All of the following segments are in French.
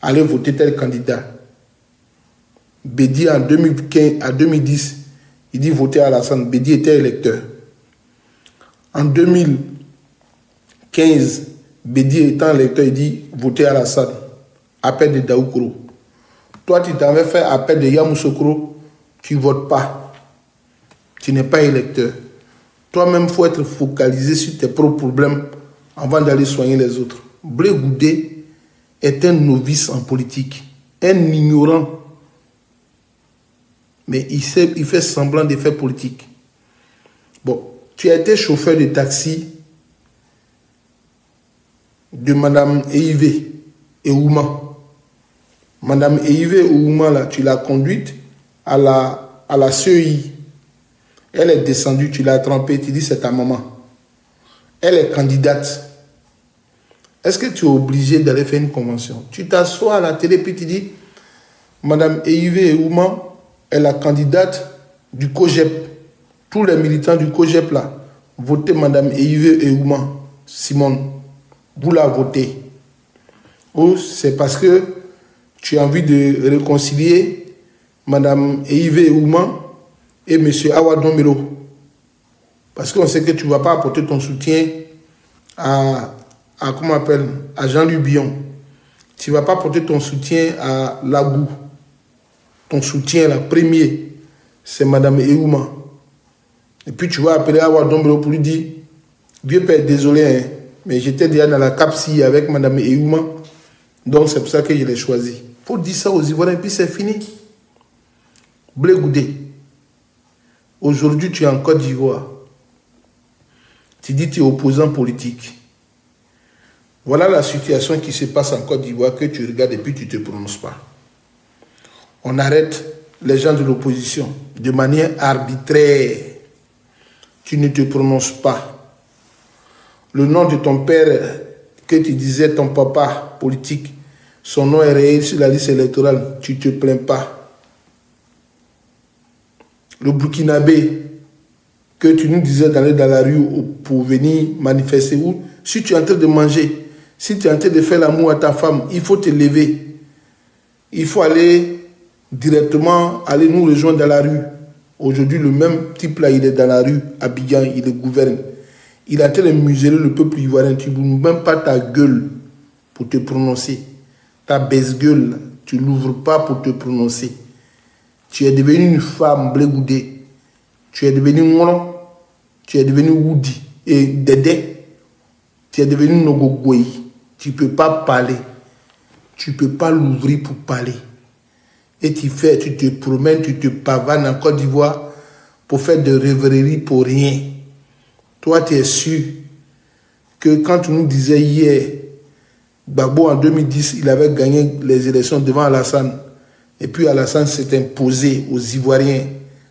allez voter tel candidat. Bédi en 2015 à 2010, il dit voter à Alassane. Bédi était électeur. En 2015, Bédi étant électeur, il dit voter à Alassane. Appel de Daoukro. Toi, tu t'avais fait appel de Yamoussoukro, tu ne votes pas. Tu n'es pas électeur. Toi-même, il faut être focalisé sur tes propres problèmes avant d'aller soigner les autres. Blé Goudé est un novice en politique, un ignorant. Mais il fait semblant de faire politique. Bon, tu as été chauffeur de taxi de Madame Eivé Ouma. Madame Eivé Ouma, là, tu l'as conduite à la CEI. Elle est descendue, tu l'as trempée, tu dis c'est ta maman. Elle est candidate. Est-ce que tu es obligé d'aller faire une convention? Tu t'assois à la télé puis tu dis Madame Eivé Ouma est la candidate du COGEP. Tous les militants du COGEP là, votez Madame Eivé Ouma, Simone. Vous la votez. Ou c'est parce que tu as envie de réconcilier Madame Eivé Ouma et M. Awa Dombero. Parce qu'on sait que tu ne vas pas apporter ton soutien à comment on appelle, à Jean-Louis Billon. Tu ne vas pas apporter ton soutien à Lagou. Ton soutien, la première, c'est Madame Eouma. Et puis tu vas appeler Awa Dombero pour lui dire, vieux père, désolé, hein, mais j'étais déjà dans la CAPSI avec Madame Eouma. Donc c'est pour ça que je l'ai choisi. Il faut dire ça aux Ivoiriens et puis c'est fini. Blé Goudé. Aujourd'hui, tu es en Côte d'Ivoire. Tu dis que tu es opposant politique. Voilà la situation qui se passe en Côte d'Ivoire que tu regardes et puis tu ne te prononces pas. On arrête les gens de l'opposition de manière arbitraire. Tu ne te prononces pas. Le nom de ton père que tu disais, ton papa politique, son nom est réel sur la liste électorale. Tu ne te plains pas. Le Burkinabé que tu nous disais d'aller dans la rue pour venir manifester, ou si tu es en train de manger, si tu es en train de faire l'amour à ta femme, il faut te lever. Il faut aller directement, aller nous rejoindre dans la rue. Aujourd'hui, le même type là, il est dans la rue, à Abidjan, il le gouverne. Il est en train de museler le peuple ivoirien. Tu n'ouvres même pas ta gueule pour te prononcer. Ta baisse-gueule, tu ne l'ouvres pas pour te prononcer. Tu es devenu une femme Blé Goudé. Tu es devenu Ngolo. Tu es devenu Woudi et Dédé. Tu es devenu Nogogoui. Tu ne peux pas parler. Tu ne peux pas l'ouvrir pour parler. Et tu te promènes, tu te pavanes en Côte d'Ivoire pour faire de rêveries pour rien. Toi, tu es sûr que quand tu nous disais hier, Gbagbo en 2010, il avait gagné les élections devant Alassane. Et puis Alassane s'est imposé aux Ivoiriens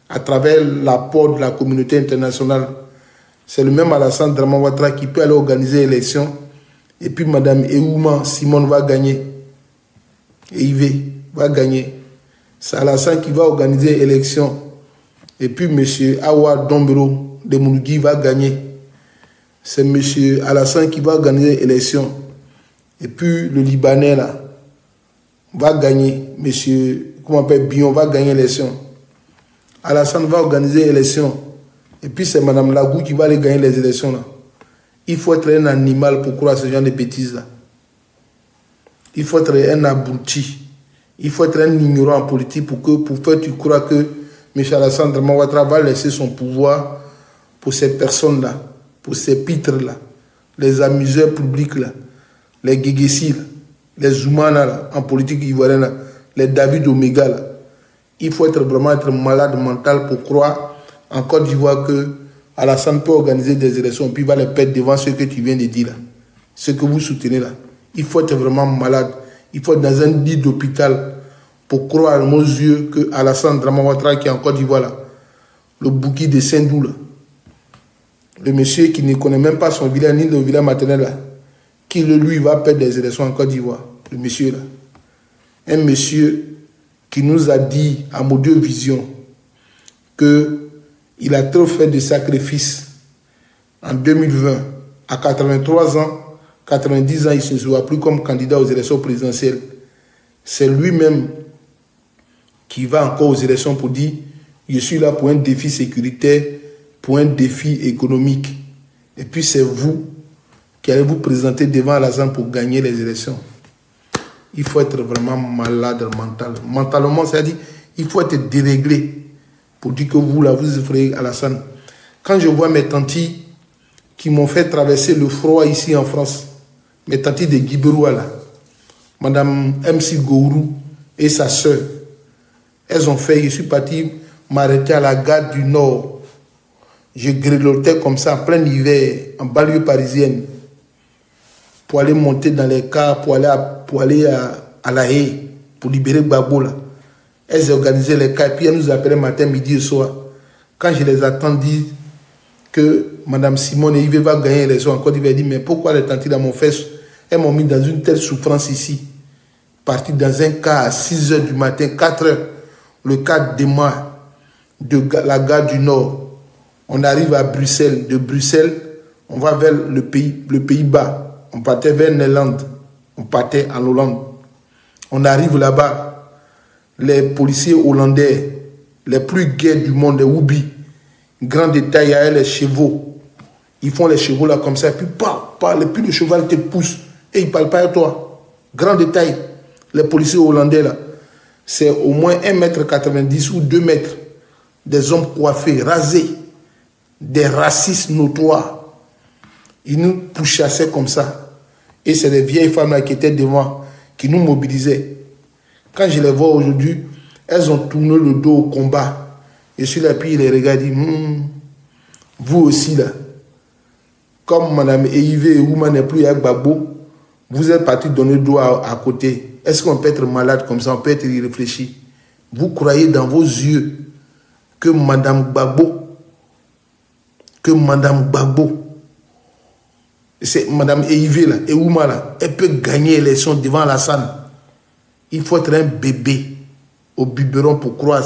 à travers l'apport de la communauté internationale. C'est le même Alassane Draman Ouattara qui peut aller organiser l'élection. Et puis Madame Eouma Simone va gagner. Et Yves va gagner. C'est Alassane qui va organiser l'élection. Et puis M. Awa Dombero de Moulougui va gagner. C'est M. Alassane qui va organiser l'élection. Et puis le Libanais là va gagner. M. comment on appelle Bion va gagner l'élection. Alassane va organiser l'élection. Et puis c'est Mme Lagou qui va aller gagner les élections là. Il faut être un animal pour croire ce genre de bêtises là. Il faut être un abruti. Il faut être un ignorant en politique pour faire tu crois que M. Alassane Draman Ouattara va laisser son pouvoir pour ces personnes-là, pour ces pitres-là, les amuseurs publics là, les Guéguessi là, les Zoumana là, en politique ivoirienne là, les David Omega là. Il faut vraiment être malade mental pour croire en Côte d'Ivoire que Alassane peut organiser des élections puis il va les perdre devant ce que tu viens de dire là, ce que vous soutenez là. Il faut être vraiment malade. Il faut être dans un lit d'hôpital pour croire à nos yeux que Alassane Draman Ouattara qui est en Côte d'Ivoire là, le bouki de Saint-Dou là, le monsieur qui ne connaît même pas son village ni le village maternel là, qui lui va perdre des élections en Côte d'Ivoire, le monsieur là. Un monsieur qui nous a dit à Modio Vision qu'il a trop fait de sacrifices en 2020, à 83 ans, 90 ans, il ne se voit plus comme candidat aux élections présidentielles. c'est lui-même qui va encore aux élections pour dire je suis là pour un défi sécuritaire, pour un défi économique. Et puis c'est vous qui allez vous présenter devant Alassane pour gagner les élections. Il faut être vraiment malade mentalement, c'est-à-dire il faut être déréglé pour dire que vous, là, vous effrayez Alassane. Quand je vois mes tantis qui m'ont fait traverser le froid ici en France, mes tantis de Guiberoua, là, Madame MC Gourou et sa soeur, elles ont fait, je suis parti m'arrêter à la gare du Nord. Je grelottais comme ça en plein hiver, en banlieue parisienne, pour aller monter dans les cars, pour aller à La Haye, pour libérer Gbagbo là. Elles organisaient les cars, et puis elles nous appelaient matin, midi et soir. Quand je les attends dire que Mme Simone Yves va gagner les en Côte d'Ivoire, dit mais pourquoi les tantis dans mon fesse, elles m'ont mis dans une telle souffrance ici. Parti dans un car à 6 h du matin, 4 h, le car démarre de la gare du Nord. On arrive à Bruxelles. De Bruxelles, on va vers le Pays-Bas. On partait vers Néerlande. On partait en Hollande. On arrive là-bas. Les policiers hollandais, les plus gais du monde, les Woubi, grand détail, il y a les chevaux. Ils font les chevaux là comme ça. Et puis, puis le cheval te pousse. Et il ne parle pas à toi. Grand détail. Les policiers hollandais là, c'est au moins 1,90 m ou 2 m. Des hommes coiffés, rasés. Des racistes notoires. Ils nous pourchassaient comme ça. Et c'est les vieilles femmes là qui étaient devant, qui nous mobilisaient. Quand je les vois aujourd'hui, elles ont tourné le dos au combat. Je suis là, puis ils les regardent, vous aussi là, comme Mme Eive et Ouma n'est plus avec Gbagbo, vous êtes parti donner le dos à côté. Est-ce qu'on peut être malade comme ça, on peut être irréfléchi? Vous croyez dans vos yeux que Mme Gbagbo, c'est Mme Eive là, et Ouma là, elle peut gagner l'élection devant Alassane? Il faut être un bébé au biberon pour croire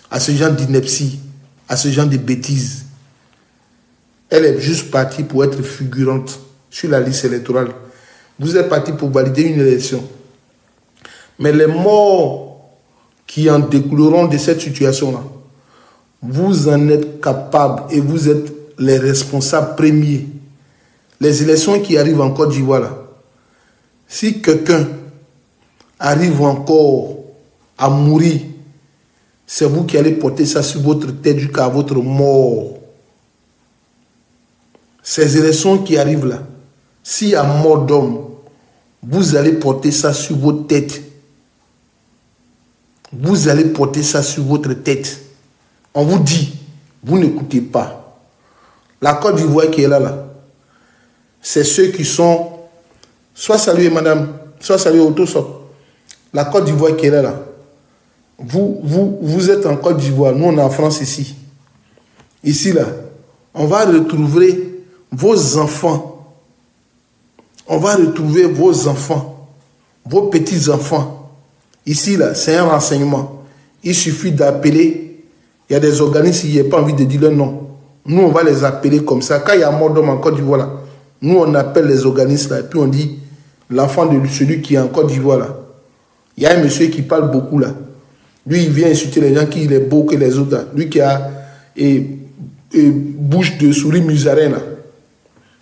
à ce genre d'ineptie, à ce genre de bêtises. Elle est juste partie pour être figurante sur la liste électorale. Vous êtes parti pour valider une élection. Mais les morts qui en découleront de cette situation-là, vous en êtes capables et vous êtes les responsables premiers. Les élections qui arrivent en Côte d'Ivoire, là, si quelqu'un arrive encore à mourir, c'est vous qui allez porter ça sur votre tête jusqu'à votre mort. Ces élections qui arrivent là, s'il y a mort d'homme, vous allez porter ça sur votre tête. Vous allez porter ça sur votre tête. On vous dit, vous n'écoutez pas. La Côte d'Ivoire qui est là, c'est ceux qui sont, soit salués madame, soit salués Autosop. La Côte d'Ivoire qui est là, vous êtes en Côte d'Ivoire, nous on est en France ici. Ici là, on va retrouver vos enfants. On va retrouver vos enfants, vos petits-enfants. Ici là, c'est un renseignement. Il suffit d'appeler. Il y a des organismes, il n'y a pas envie de dire leur nom. Nous, on va les appeler comme ça. Quand il y a mort d'homme en Côte d'Ivoire, là, nous, on appelle les organismes là, et puis on dit l'enfant de celui qui est en Côte d'Ivoire là. Il y a un monsieur qui parle beaucoup là. Lui, il vient insulter les gens qui il est beau que les autres là. Lui qui a bouche de souris musarine là.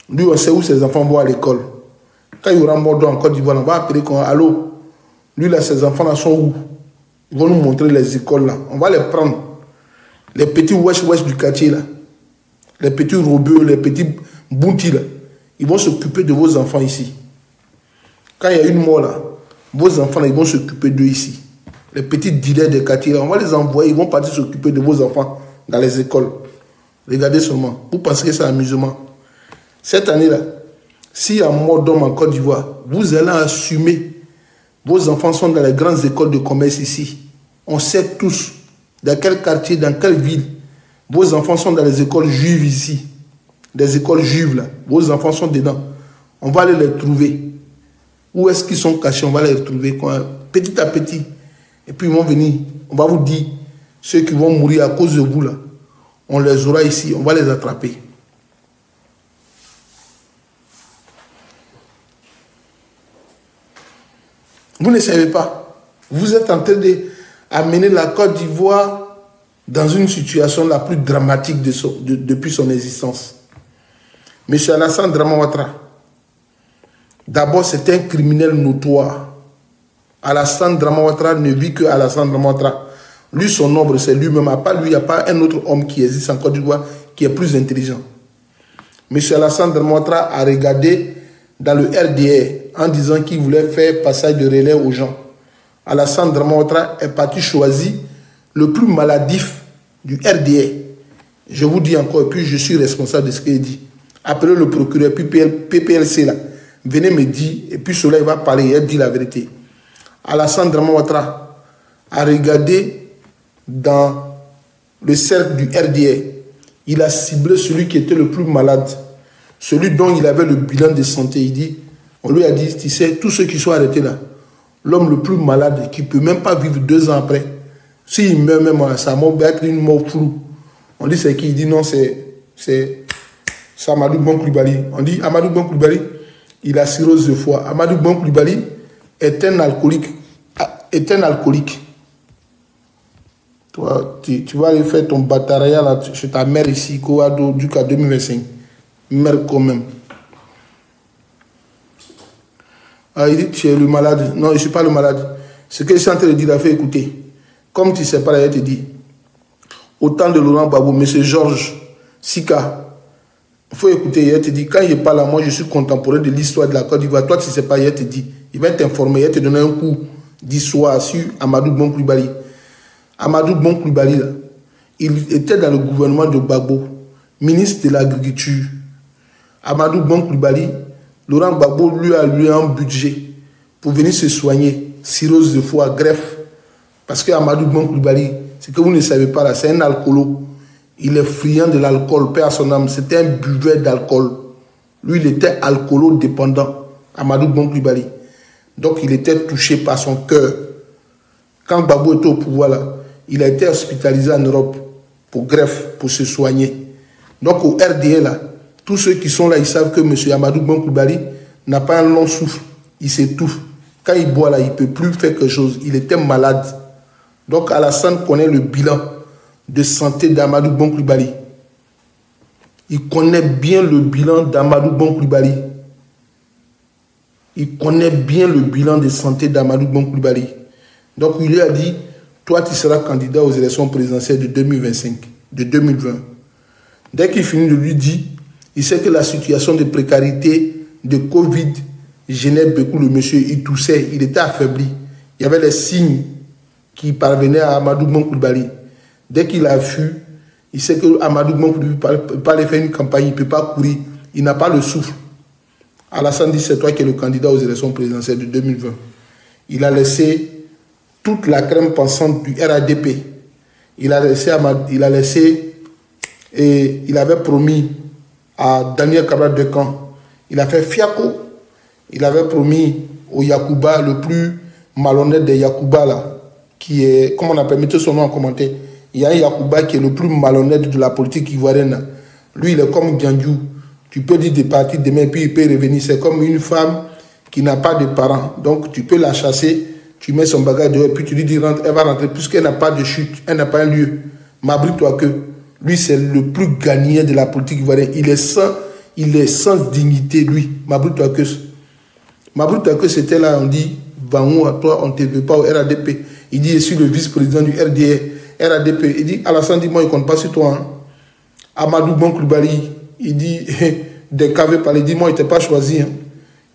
Lui, on sait où ses enfants vont à l'école. Quand il y aura mort d'homme en Côte d'Ivoire, on va appeler comme allô. Lui là, ses enfants là sont où? Ils vont nous montrer les écoles là. On va les prendre. Les petits wesh du quartier là. Les petits robeux, les petits bounty là. Ils vont s'occuper de vos enfants ici. Quand il y a une mort là, vos enfants là, ils vont s'occuper d'eux ici. Les petits dealers des quartiers là, on va les envoyer, ils vont partir s'occuper de vos enfants dans les écoles. Regardez seulement. Vous pensez que c'est amusement? Cette année là, s'il y a mort d'homme en Côte d'Ivoire, vous allez assumer. Vos enfants sont dans les grandes écoles de commerce ici. On sait tous dans quel quartier, dans quelle ville. Vos enfants sont dans les écoles juives ici. Des écoles juives là. Vos enfants sont dedans. On va aller les trouver. Où est-ce qu'ils sont cachés? On va les retrouver petit à petit. Et puis ils vont venir. On va vous dire, ceux qui vont mourir à cause de vous là, on les aura ici. On va les attraper. Vous ne savez pas. Vous êtes en train d'amener la Côte d'Ivoire dans une situation la plus dramatique depuis son existence. M. Alassane Dramane Ouattara, d'abord c'est un criminel notoire. Alassane Dramane Ouattara ne vit que Alassane Dramane Ouattara. Lui, son ombre, c'est lui-même. À part lui, il n'y a pas un autre homme qui existe en Côte d'Ivoire qui est plus intelligent. M. Alassane Dramane Ouattara a regardé dans le RDR en disant qu'il voulait faire passage de relais aux gens. Alassane Dramane Ouattara est parti choisir le plus maladif du RDR. Je vous dis encore, et puis je suis responsable de ce qu'il dit. Appelez le procureur, puis PPLC là. Venez me dire, et puis cela il va parler, il dit la vérité. Alassane Dramane Ouattara a regardé dans le cercle du RDR. Il a ciblé celui qui était le plus malade, celui dont il avait le bilan de santé. Il dit, on lui a dit, tu sais, tous ceux qui sont arrêtés là, l'homme le plus malade, qui ne peut même pas vivre 2 ans après, s'il meurt même à sa mort, il va être une mort floue. On dit c'est qui? Il dit non, c'est Amadou Bon Coulibaly. On dit Amadou Bon Coulibaly, il a cirrhose de foie. Amadou Bon Coulibaly est un alcoolique. Toi, tu vas aller faire ton bataillon là, chez ta mère ici, jusqu'à 2025. Mère quand même. Ah, il dit tu es le malade. Non, je ne suis pas le malade. Ce que je suis en train de dire, il a fait écouter. Comme tu ne sais pas, il te dit. Au temps de Laurent Gbagbo, M. Georges Sika, il faut écouter, il te dit, quand il parle là, moi je suis contemporain de l'histoire de la Côte d'Ivoire. Toi, tu ne sais pas, il te dit. Il va t'informer, il va te donner un coup d'histoire sur Amadou Bon Coulibaly. Amadou Bon Coulibaly, là, il était dans le gouvernement de Gbagbo, ministre de l'Agriculture. Amadou Bon Coulibaly, Laurent Gbagbo lui a alloué un budget pour venir se soigner, cirrhose de foie, greffe. Parce que Amadou Bon Coulibaly, ce que vous ne savez pas là, c'est un alcoolo. Il est friand de l'alcool, père à son âme. C'était un buveur d'alcool. Lui, il était alcoolo-dépendant, Amadou Bon Coulibaly. Donc, il était touché par son cœur. Quand Gbagbo était au pouvoir là, il a été hospitalisé en Europe pour greffe, pour se soigner. Donc, au RDA là, tous ceux qui sont là, ils savent que M. Amadou Bon Coulibaly n'a pas un long souffle. Il s'étouffe. Quand il boit là, il ne peut plus faire quelque chose. Il était malade. Donc Alassane connaît le bilan de santé d'Amadou Bon Coulibaly. Il connaît bien le bilan d'Amadou Bon Coulibaly. Il connaît bien le bilan de santé d'Amadou Bon Coulibaly. Donc il lui a dit, toi tu seras candidat aux élections présidentielles de 2025, de 2020. Dès qu'il finit de lui dire, il sait que la situation de précarité, de Covid, gênait beaucoup le monsieur. Il toussait, il était affaibli. Il y avait les signes qui parvenait à Amadou Bon Coulibaly. Dès qu'il a fui, il sait que Amadou Bon Coulibaly ne peut pas aller faire une campagne, il ne peut pas courir, il n'a pas le souffle. Alassane dit, c'est toi qui es le candidat aux élections présidentielles de 2020. Il a laissé toute la crème pensante du RADP. Il avait promis à Daniel Cabral de Camp, il a fait fiaco. Il avait promis au Yacouba, le plus malhonnête des Yacouba là, qui est, comment on appelle, mettez son nom en commentaire. Il y a un Yacouba qui est le plus malhonnête de la politique ivoirienne. Lui, il est comme Biandiou. Tu peux dire de partir demain, puis il peut revenir. C'est comme une femme qui n'a pas de parents. Donc, tu peux la chasser, tu mets son bagage dehors, puis tu lui dis, rentre, elle va rentrer, puisqu'elle n'a pas de chute, elle n'a pas un lieu. M'abris-toi que lui, c'est le plus gagnant de la politique ivoirienne. Il est sans dignité, lui. M'abris-toi que. M'abris-toi que c'était là, on dit, Vanou, à toi, on ne te veut pas au RADP. Il dit, je suis le vice-président du RADP. Il dit, Alassane dit, moi, il ne compte pas sur toi. Hein. Amadou Bon Coulibaly, il dit, des cavés par il dit, moi, il ne t'a pas choisi. Hein.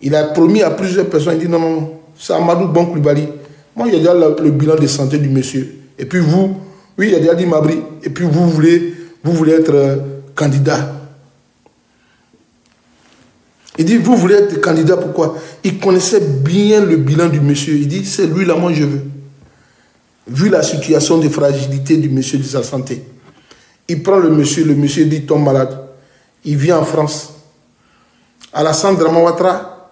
Il a promis à plusieurs personnes, il dit, non, non, c'est Amadou Bon Coulibaly. Moi, il y a déjà le bilan de santé du monsieur. Et puis vous, oui, il a déjà dit Mabri, et puis vous voulez être candidat. Il dit, vous voulez être candidat, pourquoi? Il connaissait bien le bilan du monsieur. Il dit, c'est lui là, moi je veux. Vu la situation de fragilité du monsieur, de sa santé. Il prend le monsieur dit, tombe malade. Il vient en France. Alassane Dramane Ouattara,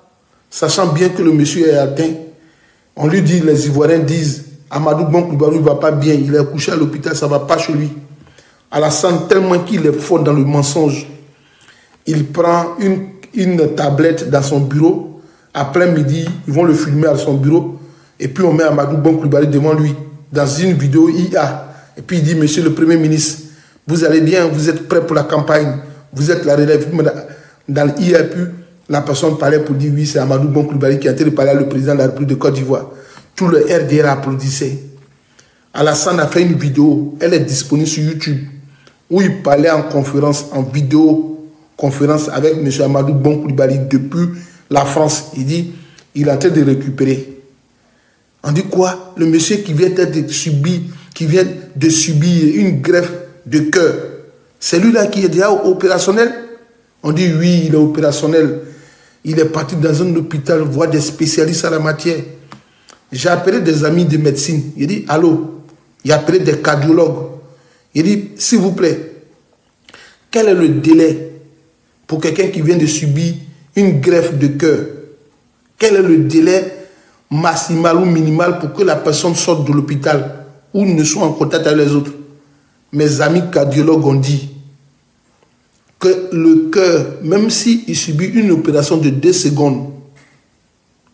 sachant bien que le monsieur est atteint, on lui dit, les Ivoiriens disent, Amadou Bon Coulibaly ne va pas bien, il est couché à l'hôpital, ça ne va pas chez lui. Alassane, tellement qu'il est fort dans le mensonge, il prend une tablette dans son bureau. Après midi, ils vont le filmer à son bureau. Et puis on met Amadou Bon Coulibaly devant lui, dans une vidéo IA. Et puis il dit, monsieur le Premier ministre, vous allez bien, vous êtes prêt pour la campagne, vous êtes la relève. Dans l'IA, puis la personne parlait pour dire, oui, c'est Amadou Bon Coulibaly qui a été parler au président de la République de Côte d'Ivoire. Tout le RDR applaudissait. Alassane a fait une vidéo, elle est disponible sur YouTube, où il parlait en conférence, en vidéoconférence avec M. Amadou Bon Coulibaly depuis la France. Il dit, il est en train de récupérer. On dit quoi? Le monsieur qui vient de subir une greffe de cœur, c'est lui-là qui est déjà opérationnel? On dit oui, il est opérationnel. Il est parti dans un hôpital voir des spécialistes à la matière. J'ai appelé des amis de médecine. Il dit, allô? Il a appelé des cardiologues. Il dit, s'il vous plaît, quel est le délai pour quelqu'un qui vient de subir une greffe de cœur? Quel est le délai maximal ou minimal pour que la personne sorte de l'hôpital ou ne soit en contact avec les autres? Mes amis cardiologues ont dit que le cœur, même s'il subit une opération de 2 secondes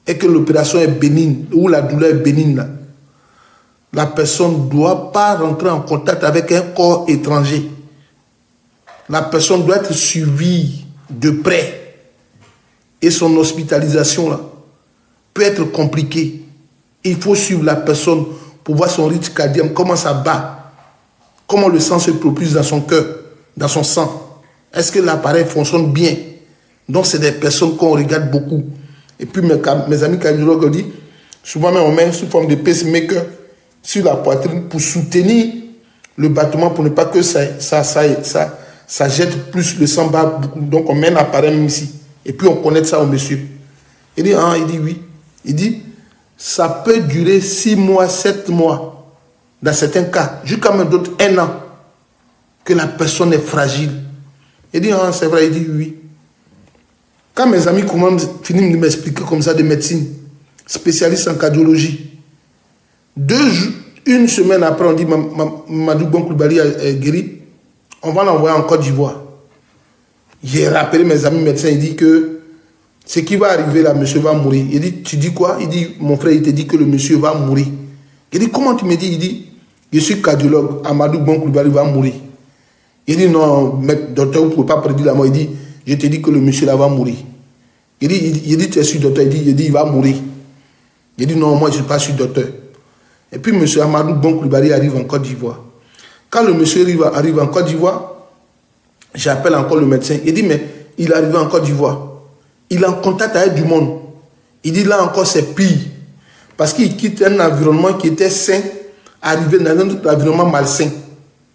et que l'opération est bénigne ou la douleur est bénigne, la personne ne doit pas rentrer en contact avec un corps étranger. La personne doit être suivie de près. Et son hospitalisation là, peut être compliquée. Il faut suivre la personne pour voir son rythme cardiaque, comment ça bat, comment le sang se propulse dans son cœur, dans son sang. Est-ce que l'appareil fonctionne bien? Donc c'est des personnes qu'on regarde beaucoup. Et puis mes amis cardiologues ont dit, souvent même on met sous forme de pacemaker sur la poitrine pour soutenir le battement, pour ne pas que ça jette plus le sang bas beaucoup. Donc on met un appareil même ici. Et puis on connecte ça au monsieur. Il dit, ah, il dit oui. Il dit, ça peut durer 6 mois, 7 mois, dans certains cas, jusqu'à même d'autres 1 an, que la personne est fragile. Il dit, ah, c'est vrai, il dit oui. Quand mes amis finissent de m'expliquer comme ça de médecine, spécialiste en cardiologie, 1 semaine après, on dit, Amadou Bon Coulibaly est guéri, on va l'envoyer en Côte d'Ivoire. J'ai rappelé mes amis médecins, il dit que ce qui va arriver là, monsieur va mourir. Il dit, tu dis quoi? Il dit, mon frère, il te dit que le monsieur va mourir. Il dit, comment tu me dis? Il dit, je suis cardiologue, Amadou Bon Coulibaly va mourir. Il dit, non, docteur, vous ne pouvez pas prédire la mort. Il dit, je te dis que le monsieur là va mourir. Il dit, tu es sûr, docteur? Il dit, il va mourir. Il dit, non, moi, je ne suis pas sûr, docteur. Et puis, monsieur Amadou Bon Coulibaly arrive en Côte d'Ivoire. Quand le monsieur arrive en Côte d'Ivoire, j'appelle encore le médecin. Il dit, mais il est arrivé en Côte d'Ivoire. Il est en contact avec du monde. Il dit, là encore, c'est pire. Parce qu'il quitte un environnement qui était sain, arrivé dans un autre environnement malsain.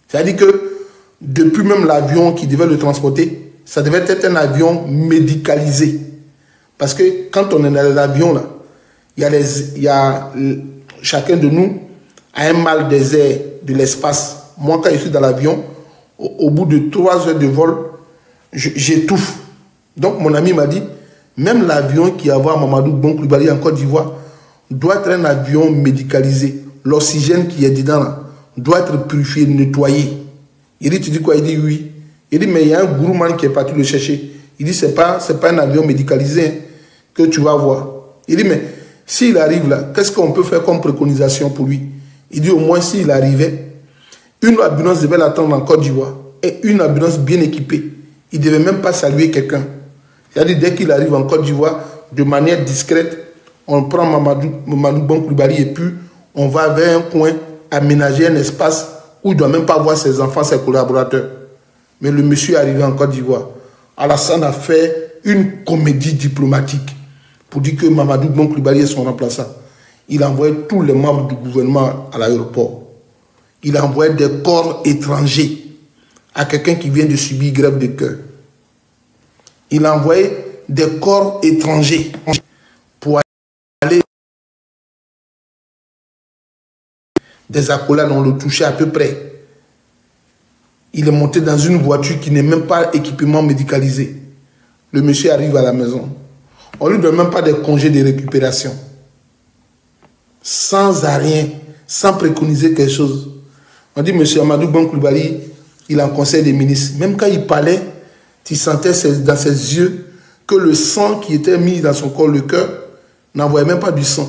C'est-à-dire que, depuis même l'avion qui devait le transporter, ça devait être un avion médicalisé. Parce que quand on est dans l'avion, là, chacun de nous a un mal des airs, de l'espace. Moi, quand je suis dans l'avion, au bout de 3 heures de vol, j'étouffe. Donc, mon ami m'a dit, même l'avion qui va à Amadou Bon Coulibaly en Côte d'Ivoire doit être un avion médicalisé. L'oxygène qui est dedans là, doit être purifié, nettoyé. Il dit, tu dis quoi? Il dit oui. Il dit, mais il y a un gourmand qui est parti le chercher. Il dit, c'est pas un avion médicalisé, hein, que tu vas voir. Il dit, mais s'il arrive là, qu'est-ce qu'on peut faire comme préconisation pour lui? Il dit, au moins s'il arrivait, une ambulance devait l'attendre en Côte d'Ivoire. Et une ambulance bien équipée. Il ne devait même pas saluer quelqu'un. C'est-à-dire, dès qu'il arrive en Côte d'Ivoire, de manière discrète, on prend Amadou Bon Coulibaly et puis on va vers un coin, aménager un espace où il ne doit même pas voir ses enfants, ses collaborateurs. Mais le monsieur est arrivé en Côte d'Ivoire. Alassane a fait une comédie diplomatique pour dire que Amadou Bon Coulibaly est son remplaçant. Il a envoyé tous les membres du gouvernement à l'aéroport. Il a envoyé des corps étrangers à quelqu'un qui vient de subir greffe de cœur. Il a envoyé des corps étrangers pour aller. Des accolades, on le touchait à peu près. Il est monté dans une voiture qui n'est même pas équipement médicalisé. Le monsieur arrive à la maison. On ne lui donne même pas des congés de récupération. Sans rien, sans préconiser quelque chose. On dit, monsieur Amadou Bon Coulibaly, il est en conseil des ministres. Même quand il parlait, tu sentais dans ses yeux que le sang qui était mis dans son corps, le cœur, n'envoyait même pas du sang.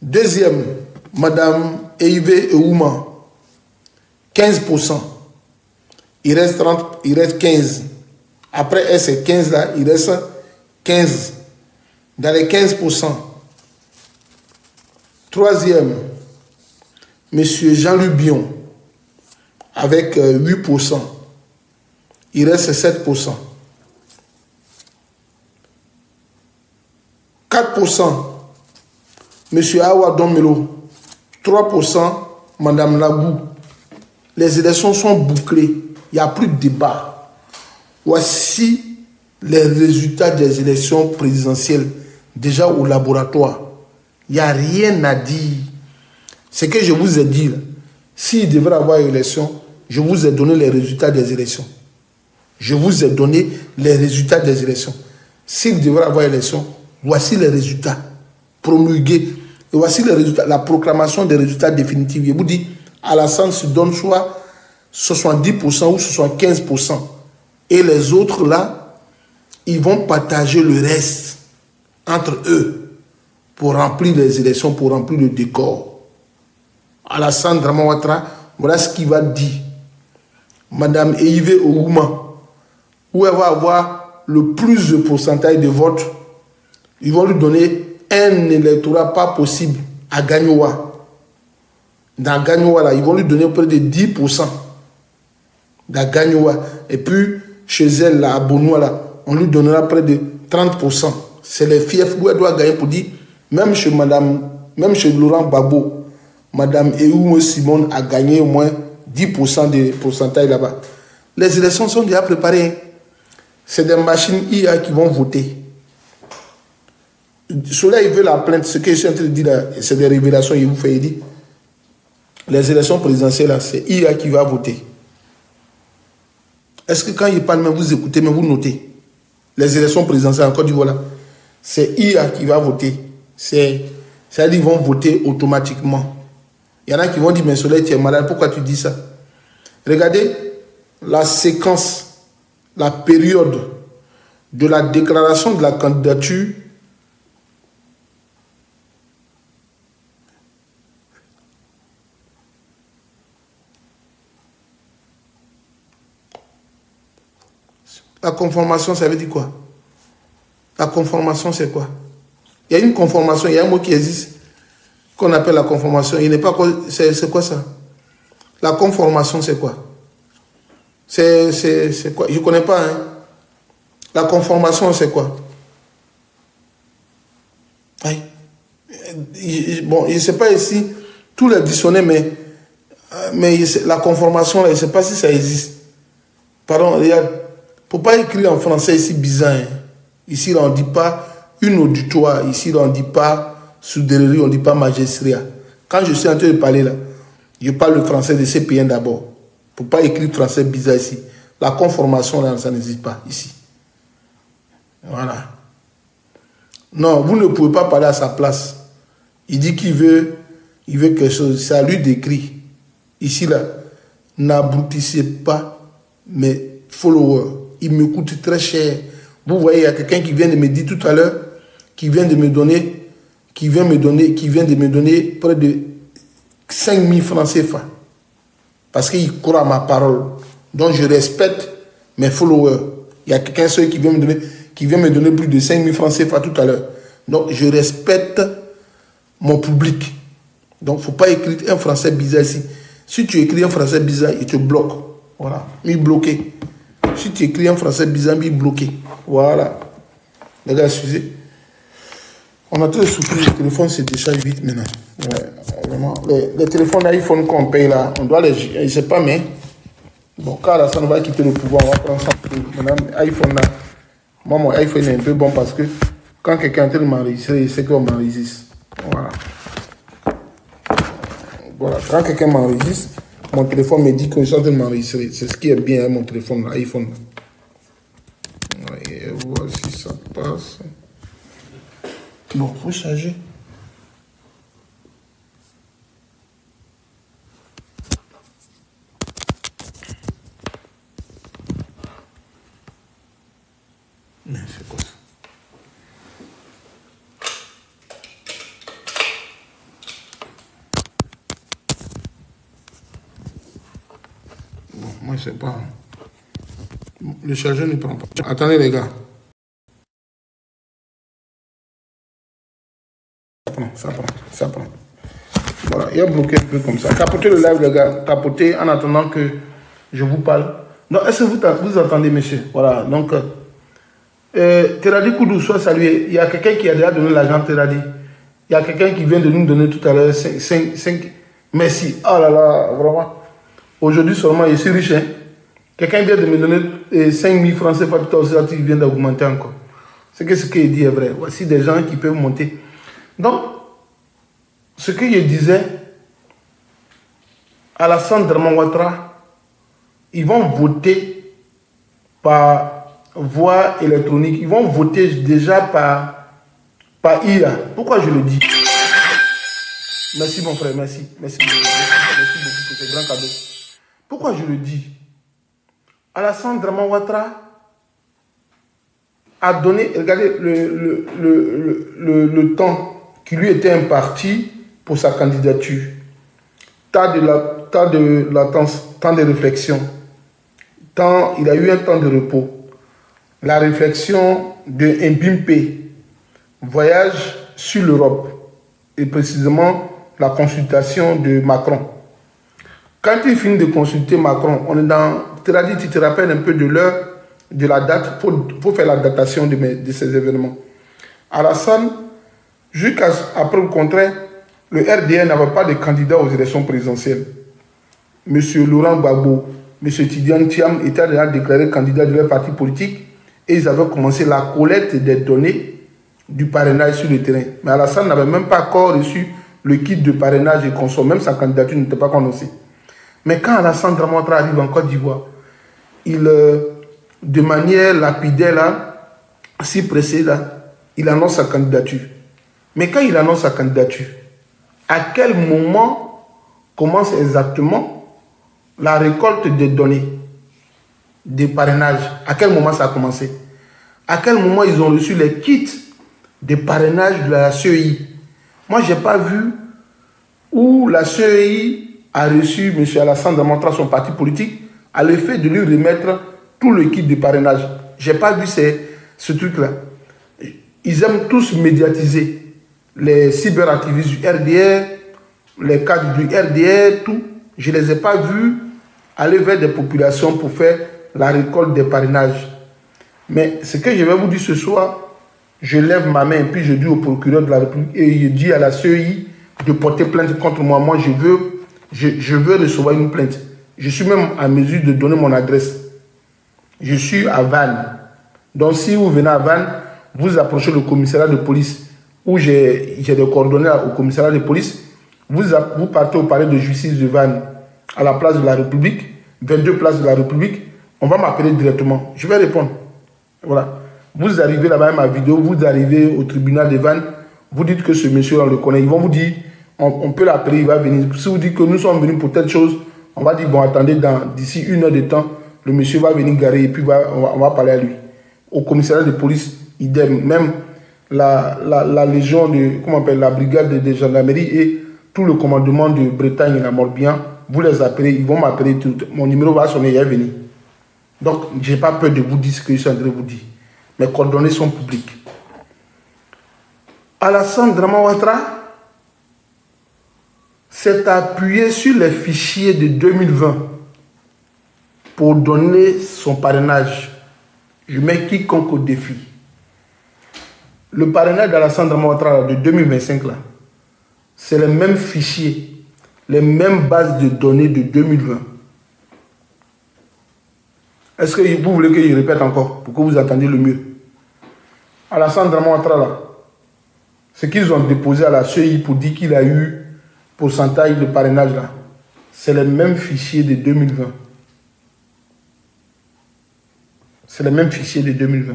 Deuxième, Madame Eive Eouma, 15%. Il reste 30, il reste 15. Après elle, c'est 15 là, il reste 15. Dans les 15%. Troisième, Monsieur Jean-Luc Bion, avec 8%. Il reste 7%. 4%, Monsieur Awa Domelo. 3%, Madame Lagou. Les élections sont bouclées. Il n'y a plus de débat. Voici les résultats des élections présidentielles déjà au laboratoire. Il n'y a rien à dire. Ce que je vous ai dit, s'il devrait y avoir élection, je vous ai donné les résultats des élections. Je vous ai donné les résultats des élections. S'il devrait y avoir élection, voici les résultats promulgués. Et voici les résultats, la proclamation des résultats définitifs. Je vous dis, Alassane se donne soit 70% ou 75%. Et les autres là, ils vont partager le reste entre eux pour remplir les élections, pour remplir le décor. Alassane Draman Ouattara, voilà ce qu'il va dire. Madame Eive Eouma, où elle va avoir le plus de pourcentage de votes, ils vont lui donner un électorat pas possible à Gagnoua. Dans Gagnoua, là, ils vont lui donner près de 10%. Dans Gagnoua. Et puis, chez elle, là, à Bonoua, là, on lui donnera près de 30%. C'est les fiefs où elle doit gagner pour dire, même chez Laurent Gbagbo, Madame Eouma Simone a gagné au moins 10% de pourcentage là-bas. Les élections sont déjà préparées. C'est des machines IA qui vont voter. Cela, il veut la plainte. Ce que je suis en train de dire là, c'est des révélations. Il vous fait dire. Les élections présidentielles, c'est IA qui va voter. Est-ce que quand il parle, même vous écoutez, mais vous notez? Les élections présidentielles en Côte d'Ivoire, c'est IA qui va voter. C'est-à-dire qu'ils vont voter automatiquement. Il y en a qui vont dire, mais Soleil, tu es malade, pourquoi tu dis ça? Regardez la séquence, la période de la déclaration de la candidature La conformation, ça veut dire quoi? La conformation, c'est quoi? Il y a une conformation, il y a un mot qui existe qu'on appelle la conformation. Il n'est pas quoi, c'est quoi ça? La conformation, c'est quoi? C'est quoi? Je ne connais pas. Hein? La conformation, c'est quoi? Aïe. Bon, je ne sais pas ici, tous les dictionnaires, mais la conformation, là, je ne sais pas si ça existe. Pardon, regarde. Pour ne pas écrire en français ici bizarre. Hein. Ici, là, on ne dit pas une auditoire. Ici, là, on ne dit pas soudairerie, on ne dit pas magistrat. Quand je suis en train de parler là, je parle le français de ces pays d'abord. Pour ne pas écrire français bizarre ici. La conformation, là, ça n'existe pas ici. Voilà. Non, vous ne pouvez pas parler à sa place. Il dit qu'il veut quelque chose. C'est à lui d'écrire. Ici, là, n'aboutissez pas mes followers. Il me coûte très cher. Vous voyez, il y a quelqu'un qui vient de me dire tout à l'heure, qui vient de me donner près de 5000 francs CFA. Parce qu'il croit à ma parole. Donc je respecte mes followers. Il y a quelqu'un seul qui vient me donner plus de 5000 francs CFA tout à l'heure. Donc je respecte mon public. Donc il ne faut pas écrire un français bizarre ici. Si tu écris un français bizarre, il te bloque. Voilà, il est bloqué. Si tu écris un français bizarre, il est bloqué. Voilà. Les gars, excusez. On a tous les souffrir. Le téléphone se décharge vite maintenant. Ouais, vraiment. Les téléphones iPhone qu'on paye là, on doit les. Je ne sais pas, mais. Bon, car ça ne va quitter le pouvoir. On va prendre ça. Maintenant, iPhone là. Moi, mon iPhone est un peu bon parce que quand quelqu'un est en train de m'enregistrer, il sait qu'on m'enregistre. Voilà. Voilà. Quand quelqu'un m'enregistre, mon téléphone me dit que je suis en train de m'enregistrer. C'est ce qui est bien, hein, mon téléphone, l'iPhone. Et voir si ça passe. Bon, il faut charger. Mais c'est quoi ça? Moi, je sais pas. Le chargeur ne prend pas. Attendez, les gars. Ça prend. Voilà, il a bloqué un peu comme ça. Tapotez le live, les gars. Tapotez en attendant que je vous parle. Donc, est-ce que vous entendez, monsieur? Voilà, donc... Teradi Koudou, soit salué. Il y a quelqu'un qui a déjà donné l'argent Teradi. Il y a quelqu'un qui vient de nous donner tout à l'heure 5. Merci. Oh là là, vraiment. Aujourd'hui seulement, je suis riche. Hein? Quelqu'un vient de me donner 5 000 francs CFA tout à l'heure, il vient d'augmenter encore. C'est que ce qu'il dit est vrai. Voici des gens qui peuvent monter. Donc, ce que je disais, Alassane Draman Ouattara, ils vont voter par voie électronique. Ils vont voter déjà par IA. Pourquoi je le dis? Merci mon frère, merci. Merci beaucoup pour ce grand cadeau. Pourquoi je le dis? Alassane Draman Ouattara a donné, regardez le temps qui lui était imparti pour sa candidature. Temps de réflexion. Il a eu un temps de repos. La réflexion de Mbimpe, voyage sur l'Europe, et précisément la consultation de Macron. Quand il finit de consulter Macron, on est dans... Tu te rappelles un peu de l'heure, de la date, pour faire la datation de ces événements. Alassane, jusqu'à preuve le contraire, le RDN n'avait pas de candidat aux élections présidentielles. M. Laurent Gbagbo, M. Tidiane Thiam étaient déjà déclarés candidats de leur parti politique et ils avaient commencé la collecte des données du parrainage sur le terrain. Mais Alassane n'avait même pas encore reçu le kit de parrainage et consort, même sa candidature n'était pas annoncée. Mais quand Alassane Draman Ouattara arrive en Côte d'Ivoire, il, de manière lapidaire, là, si pressé, là, il annonce sa candidature. Mais quand il annonce sa candidature, à quel moment commence exactement la récolte des données, des parrainages? À quel moment ça a commencé? À quel moment ils ont reçu les kits de parrainage de la CEI? Moi, je n'ai pas vu où la CEI a reçu M. Alassane Draman Ouattara, son parti politique, à l'effet de lui remettre tout le kit de parrainage. Je n'ai pas vu ce truc-là. Ils aiment tous médiatiser les cyberactivistes du RDR, les cadres du RDR, tout. Je ne les ai pas vus aller vers des populations pour faire la récolte des parrainages. Mais ce que je vais vous dire ce soir, je lève ma main et puis je dis au procureur de la République et je dis à la CEI de porter plainte contre moi. Moi, je veux recevoir une plainte. Je suis même à mesure de donner mon adresse. Je suis à Vannes. Donc, si vous venez à Vannes, vous approchez le commissariat de police où j'ai des coordonnées au commissariat de police. Vous partez au palais de justice de Vannes à la place de la République, 22 places de la République. On va m'appeler directement. Je vais répondre. Voilà. Vous arrivez là-bas, ma vidéo, vous arrivez au tribunal de Vannes, vous dites que ce monsieur, on le connaît. Ils vont vous dire, on peut l'appeler, il va venir. Si vous dites que nous sommes venus pour telle chose, on va dire, bon, attendez, d'ici 1 heure de temps, le monsieur va venir garer et puis on va parler à lui. Au commissariat de police, idem. Même la légion de, comment on appelle, la brigade de gendarmerie et tout le commandement de Bretagne et la Morbihan, vous les appelez, ils vont m'appeler, mon numéro va sonner, il va venir. Donc, je n'ai pas peur de vous dire ce que je suis en train de vous dire. Mes coordonnées sont publiques. Alassane Draman Ouattara s'est appuyé sur les fichiers de 2020 pour donner son parrainage. Je mets quiconque au défi. Le parrainage d'Alassane Draman Ouattara de 2025, là, c'est les mêmes fichiers, les mêmes bases de données de 2020. Est-ce que vous voulez que je répète encore pour que vous entendiez le mieux? Alassane Draman Ouattara, là, ce qu'ils ont déposé à la CEI pour dire qu'il a eu pourcentage de parrainage, là, c'est les mêmes fichiers de 2020. C'est les mêmes fichiers de 2020.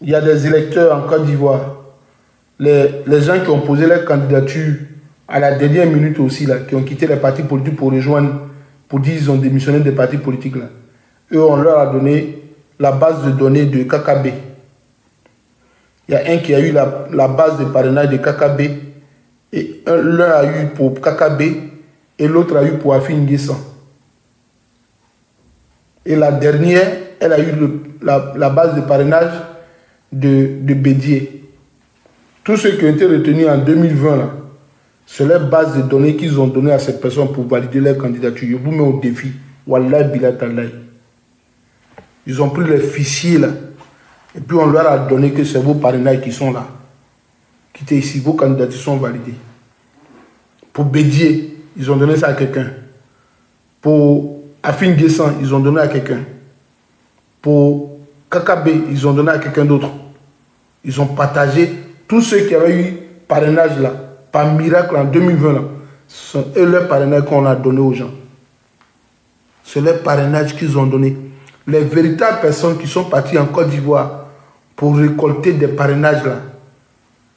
Il y a des électeurs en Côte d'Ivoire. Les gens qui ont posé leur candidature à la dernière minute aussi, là, qui ont quitté les partis politiques pour rejoindre, pour dire qu'ils ont démissionné des partis politiques, là. Eux, on leur a donné la base de données de KKB. Il y a un qui a eu la base de parrainage de KKB, et l'un a eu pour KKB, et l'autre a eu pour Afin Guessan. Et la dernière, elle a eu la base de parrainage de Bédier. Tous ceux qui ont été retenus en 2020, là, c'est leur base de données qu'ils ont donné à cette personne pour valider leur candidature. Je vous mets au défi. Wallah bilatallah. Ils ont pris les fichiers là. Et puis on leur a donné que c'est vos parrainages qui sont là. Qui étaient ici. Vos candidatures sont validées. Pour Bédier, ils ont donné ça à quelqu'un. Pour Afin Guessan, ils ont donné à quelqu'un. Pour Kakabé, ils ont donné à quelqu'un d'autre. Ils ont partagé tous ceux qui avaient eu parrainage là. Par miracle en 2020, là, c'est leur parrainage qu'on a donné aux gens. C'est leur parrainage qu'ils ont donné. Les véritables personnes qui sont parties en Côte d'Ivoire pour récolter des parrainages là,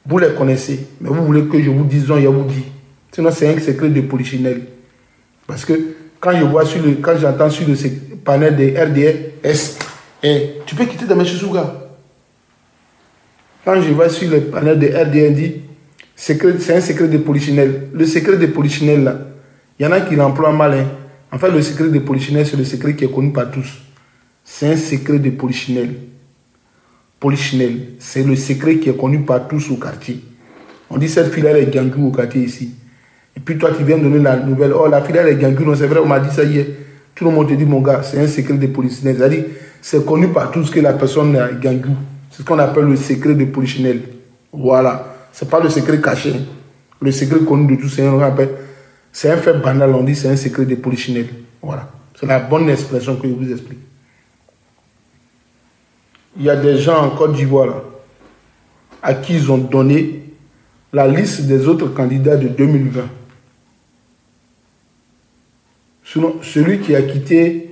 vous les connaissez. Mais vous voulez que je vous dise, je vous dis. Sinon, c'est un secret de polichinelle. Parce que quand je vois quand j'entends sur le panel des RDS, tu peux quitter ta main chez Souga. Quand je vois sur le panel des RDS, dit c'est un secret de polichinelle. Le secret de polichinelle, là, il y en a qui l'emploient mal. Hein. En fait, le secret de polichinelle, c'est le secret qui est connu par tous. C'est un secret de polichinelle. Polichinelle, c'est le secret qui est connu par tous au quartier. On dit cette fille-là, elle est gangue au quartier ici. Et puis toi, tu viens donner la nouvelle. Oh, la fille-là, elle est gangue. Non, c'est vrai, on m'a dit ça hier. Tout le monde te dit, mon gars, c'est un secret de polichinelle. C'est-à-dire, c'est connu par tous que la personne est gangue. C'est ce qu'on appelle le secret de polichinelle. Voilà. Ce n'est pas le secret caché. Le secret connu de tous, c'est un fait banal, on dit c'est un secret de polichinelle. Voilà. C'est la bonne expression que je vous explique. Il y a des gens en Côte d'Ivoire à qui ils ont donné la liste des autres candidats de 2020. Sinon, celui qui a quitté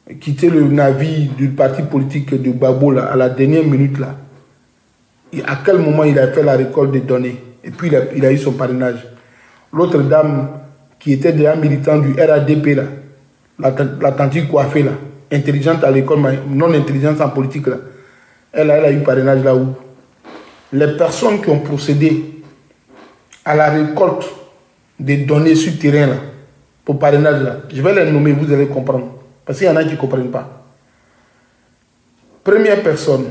le navire du parti politique de Gbagbo là, à la dernière minute, là, à quel moment il a fait la récolte des données. Et puis il a eu son parrainage. L'autre dame qui était déjà militante du RADP, là, la tante coiffée, là, intelligente à l'école, mais non intelligente en politique, là, elle a eu parrainage là où les personnes qui ont procédé à la récolte des données sur terrain, là, pour parrainage, là, je vais les nommer, vous allez comprendre. Parce qu'il y en a qui ne comprennent pas. Première personne,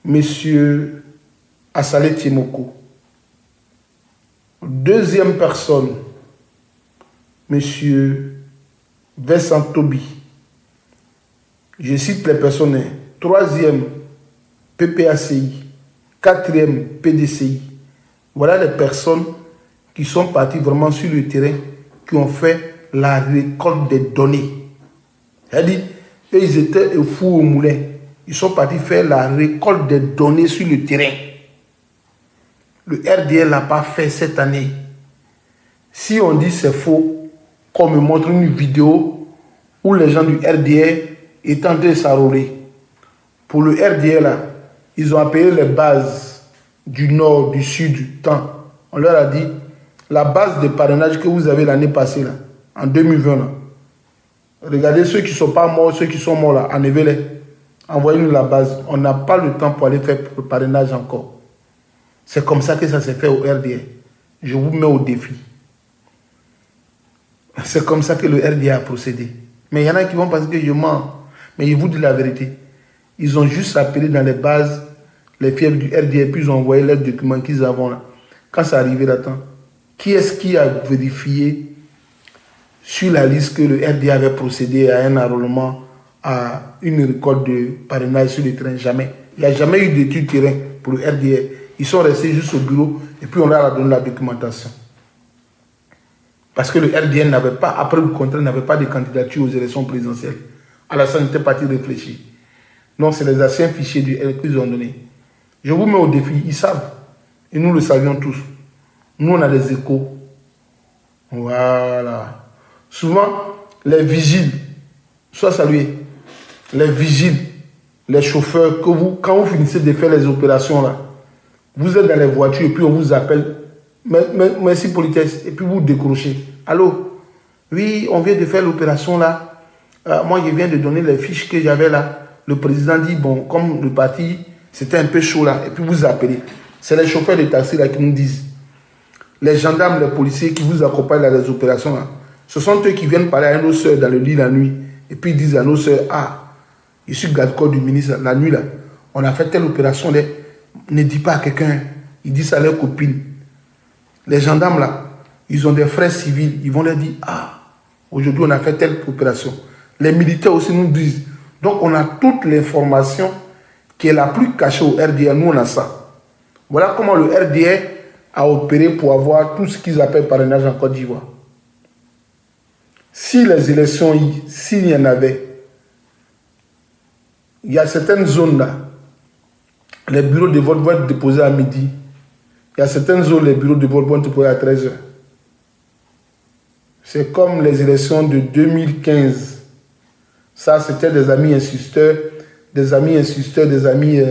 Monsieur Assalé Tiemoko. Deuxième personne, Monsieur Vincent Tobi. Je cite les personnes. Troisième, PPACI. Quatrième, PDCI. Voilà les personnes qui sont parties vraiment sur le terrain, qui ont fait la récolte des données. C'est-à-dire, ils étaient au four au moulin. Ils sont partis faire la récolte des données sur le terrain. Le RDL ne l'a pas fait cette année. Si on dit c'est faux, qu'on me montre une vidéo où les gens du RDL étaient en train de s'arroler. Pour le RDL, là, ils ont appelé les bases du nord, du sud, du temps. On leur a dit, la base de parrainage que vous avez l'année passée, là, en 2020, là, regardez ceux qui ne sont pas morts, ceux qui sont morts, là, enlevez-les. Envoyez-nous la base. On n'a pas le temps pour aller faire le parrainage encore. C'est comme ça que ça s'est fait au RDA. Je vous mets au défi. C'est comme ça que le RDA a procédé. Mais il y en a qui vont penser que je mens. Mais je vous dis la vérité. Ils ont juste appelé dans les bases les fièvres du RDA, puis ils ont envoyé les documents qu'ils avaient là. Quand ça arrivait là-dedans, qui est-ce qui a vérifié sur la liste que le RDA avait procédé à un enrôlement, à une récolte de parrainage sur le terrain? Jamais. Il n'y a jamais eu d'études terrain pour le RDA. Ils sont restés juste au bureau et puis on leur a donné la documentation. Parce que le RDN n'avait pas, après le contrat, n'avait pas de candidature aux élections présidentielles. Alassane était parti réfléchir. Non, c'est les anciens fichiers du RDN qu'ils ont donnés. Je vous mets au défi, ils savent. Et nous le savions tous. Nous, on a des échos. Voilà. Souvent, les vigiles, soient salués, les vigiles, les chauffeurs, que vous, quand vous finissez de faire les opérations là, vous êtes dans les voitures et puis on vous appelle. Merci politesse. Et puis vous décrochez. Allô? Oui, on vient de faire l'opération là. Moi, je viens de donner les fiches que j'avais là. Le président dit, bon, comme le parti, c'était un peu chaud là. Et puis vous appelez. C'est les chauffeurs de taxi là qui nous disent. Les gendarmes, les policiers qui vous accompagnent dans les opérations là. Ce sont eux qui viennent parler à nos soeurs dans le lit la nuit. Et puis ils disent à nos soeurs, ah, je suis garde-corps du ministre, la nuit là, on a fait telle opération, ne dis pas à quelqu'un, ils disent à leurs copines. Les gendarmes là, ils ont des frères civils, ils vont leur dire, ah, aujourd'hui on a fait telle opération. Les militaires aussi nous disent. Donc on a toute l'information qui est la plus cachée au RDA, nous on a ça. Voilà comment le RDA a opéré pour avoir tout ce qu'ils appellent parrainage en Côte d'Ivoire. Si les élections, s'il y en avait, il y a certaines zones là, les bureaux de vote vont être déposés à midi. Il y a certaines zones, les bureaux de vote vont être déposés à 13h. C'est comme les élections de 2015. Ça, c'était des amis insisteurs, des amis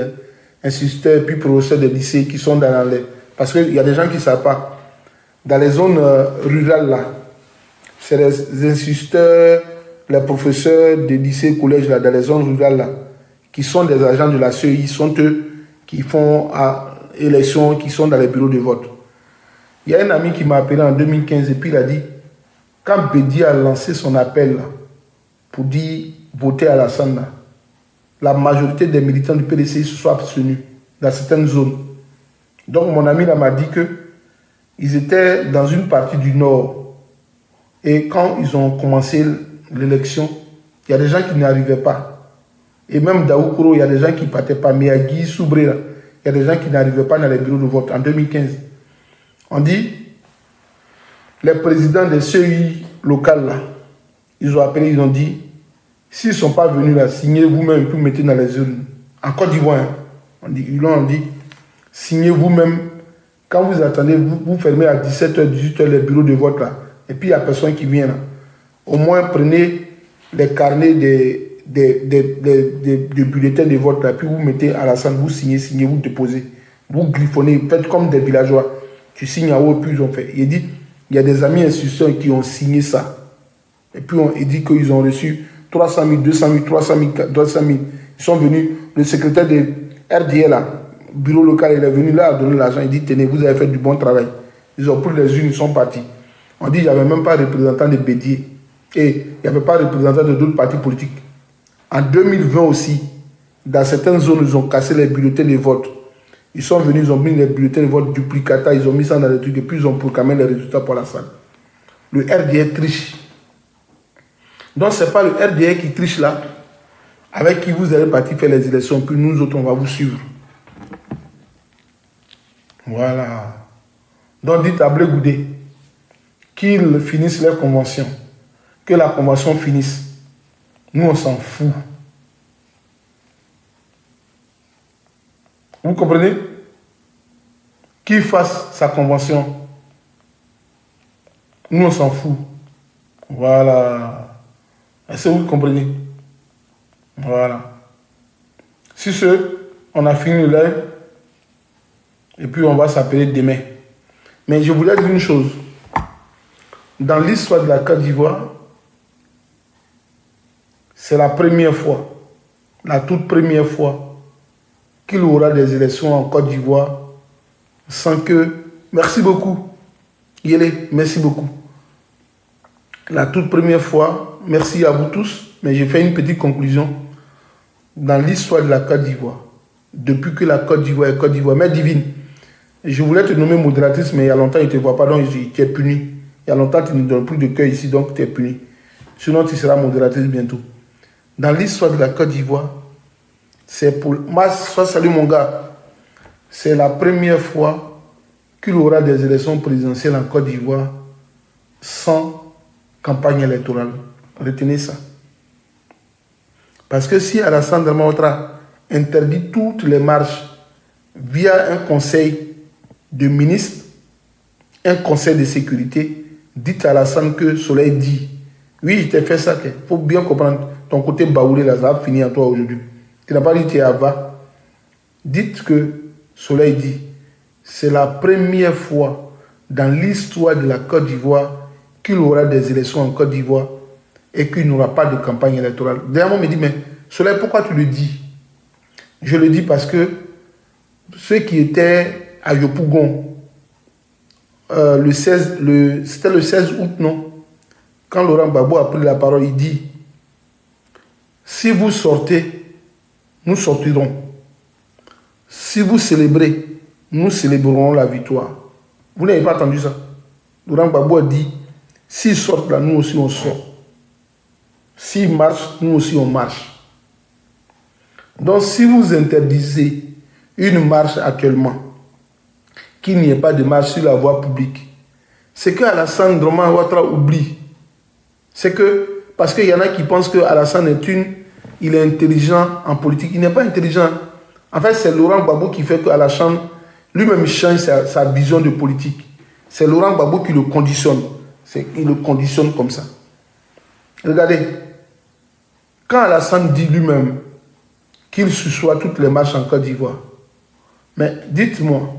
insisteurs, puis professeurs de lycée qui sont dans les... Parce qu'il y a des gens qui ne savent pas. Dans les zones rurales, là, c'est les insisteurs, les professeurs de lycée, collège, là, dans les zones rurales, là, qui sont des agents de la CEI, sont eux qui font élection, qui sont dans les bureaux de vote. Il y a un ami qui m'a appelé en 2015 et puis il a dit, quand Bédi a lancé son appel là, pour dire voter à la Sanda, la majorité des militants du PDC se sont abstenus dans certaines zones. Donc mon ami m'a dit qu'ils étaient dans une partie du nord et quand ils ont commencé l'élection, il y a des gens qui n'y arrivaient pas. Et même Daoukoro, il y a des gens qui ne partaient pas. Mais à Guy Soubré, il y a des gens qui n'arrivaient pas dans les bureaux de vote en 2015. On dit, les présidents des CEI locales, là, ils ont appelé, ils ont dit, s'ils ne sont pas venus là, signez vous-même et puis mettez dans les urnes. En Côte d'Ivoire, hein, ils l'ont dit, signez vous-même. Quand vous attendez, vous fermez à 17h, 18h les bureaux de vote là. Et puis il n'y a personne qui vient là. Au moins prenez les carnets des bulletins de vote là, puis vous mettez à la salle, vous signez, vous déposez. Vous griffonnez, faites comme des villageois. Tu signes en haut, puis ils ont fait. Il dit, il y a des amis institutions qui ont signé ça. Et puis il dit qu'ils ont reçu 300 000, 200 000, 300 000, 200 000. Ils sont venus, le secrétaire de RDA là, bureau local, il est venu là à donner l'argent. Il dit, tenez, vous avez fait du bon travail. Ils ont pris les unes, ils sont partis. On dit, il n'y avait même pas de représentant de Bédier. Et il n'y avait pas de représentant de d'autres partis politiques. En 2020 aussi, dans certaines zones, ils ont cassé les bulletins de vote. Ils sont venus, ils ont mis les bulletins de vote duplicata, ils ont mis ça dans les trucs et puis ils ont proclamé les résultats pour la salle. Le RDA triche. Donc ce n'est pas le RDA qui triche là, avec qui vous allez partir faire les élections, puis nous autres, on va vous suivre. Voilà. Donc dites à Blé Goudé qu'ils finissent leur convention, que la convention finisse. Nous, on s'en fout. Vous comprenez? Qu'il fasse sa convention. Nous, on s'en fout. Voilà. Est-ce que vous comprenez? Voilà. Si on a fini le live, et puis on va s'appeler demain. Mais je voulais dire une chose. Dans l'histoire de la Côte d'Ivoire, c'est la première fois, la toute première fois, qu'il y aura des élections en Côte d'Ivoire sans que... Merci beaucoup. Yélé, merci beaucoup. La toute première fois, merci à vous tous, mais j'ai fait une petite conclusion. Dans l'histoire de la Côte d'Ivoire, depuis que la Côte d'Ivoire est Côte d'Ivoire, mais divine, je voulais te nommer modératrice, mais il y a longtemps, il ne te voit pas, donc tu es puni. Il y a longtemps, tu ne donnes plus de cœur ici, donc tu es puni. Sinon, tu seras modératrice bientôt. Dans l'histoire de la Côte d'Ivoire, c'est pour... Moi, salut mon gars. C'est la première fois qu'il y aura des élections présidentielles en Côte d'Ivoire sans campagne électorale. Retenez ça. Parce que si Alassane Dramane Ouattara interdit toutes les marches via un conseil de ministres, un conseil de sécurité, dites à Alassane que Soleil dit, oui, je t'ai fait ça, il faut bien comprendre, ton côté baoulé, là, ça va finir en toi aujourd'hui. Tu n'as pas dit tu es Ava. Dites que Soleil dit, c'est la première fois dans l'histoire de la Côte d'Ivoire qu'il y aura des élections en Côte d'Ivoire et qu'il n'y aura pas de campagne électorale. D'ailleurs, on me dit, mais Soleil, pourquoi tu le dis? Je le dis parce que ceux qui étaient à Yopougon, c'était le 16 août, non? Quand Laurent Gbagbo a pris la parole, il dit, Si vous sortez, nous sortirons. Si vous célébrez, nous célébrerons la victoire. Vous n'avez pas entendu ça? Laurent Gbagbo a dit, s'ils sortent là, nous aussi on sort. S'ils marchent, nous aussi on marche. Donc si vous interdisez une marche actuellement, qu'il n'y ait pas de marche sur la voie publique, c'est que Alassane Draman Ouattara oublie. C'est que, parce qu'il y en a qui pensent que Alassane il est intelligent en politique. Il n'est pas intelligent. En fait, c'est Laurent Gbagbo qui fait que Alassane, lui-même, change sa vision de politique. C'est Laurent Gbagbo qui le conditionne. Il le conditionne comme ça. Regardez, quand Alassane dit lui-même qu'il sussoit toutes les marches en Côte d'Ivoire, mais dites-moi,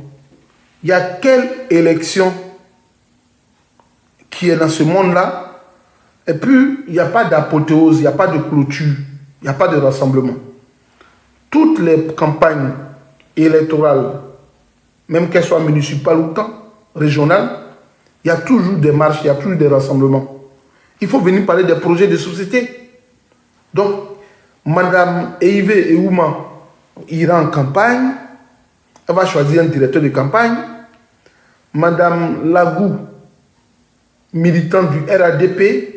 il y a quelle élection qui est dans ce monde-là, et puis il n'y a pas d'apothéose, il n'y a pas de clôture, il n'y a pas de rassemblement. Toutes les campagnes électorales, même qu'elles soient municipales ou régionales, il y a toujours des marches, il y a toujours des rassemblements. Il faut venir parler des projets de société. Donc, Madame Eive Eouma ira en campagne, elle va choisir un directeur de campagne. Madame Lagou, militante du RADP,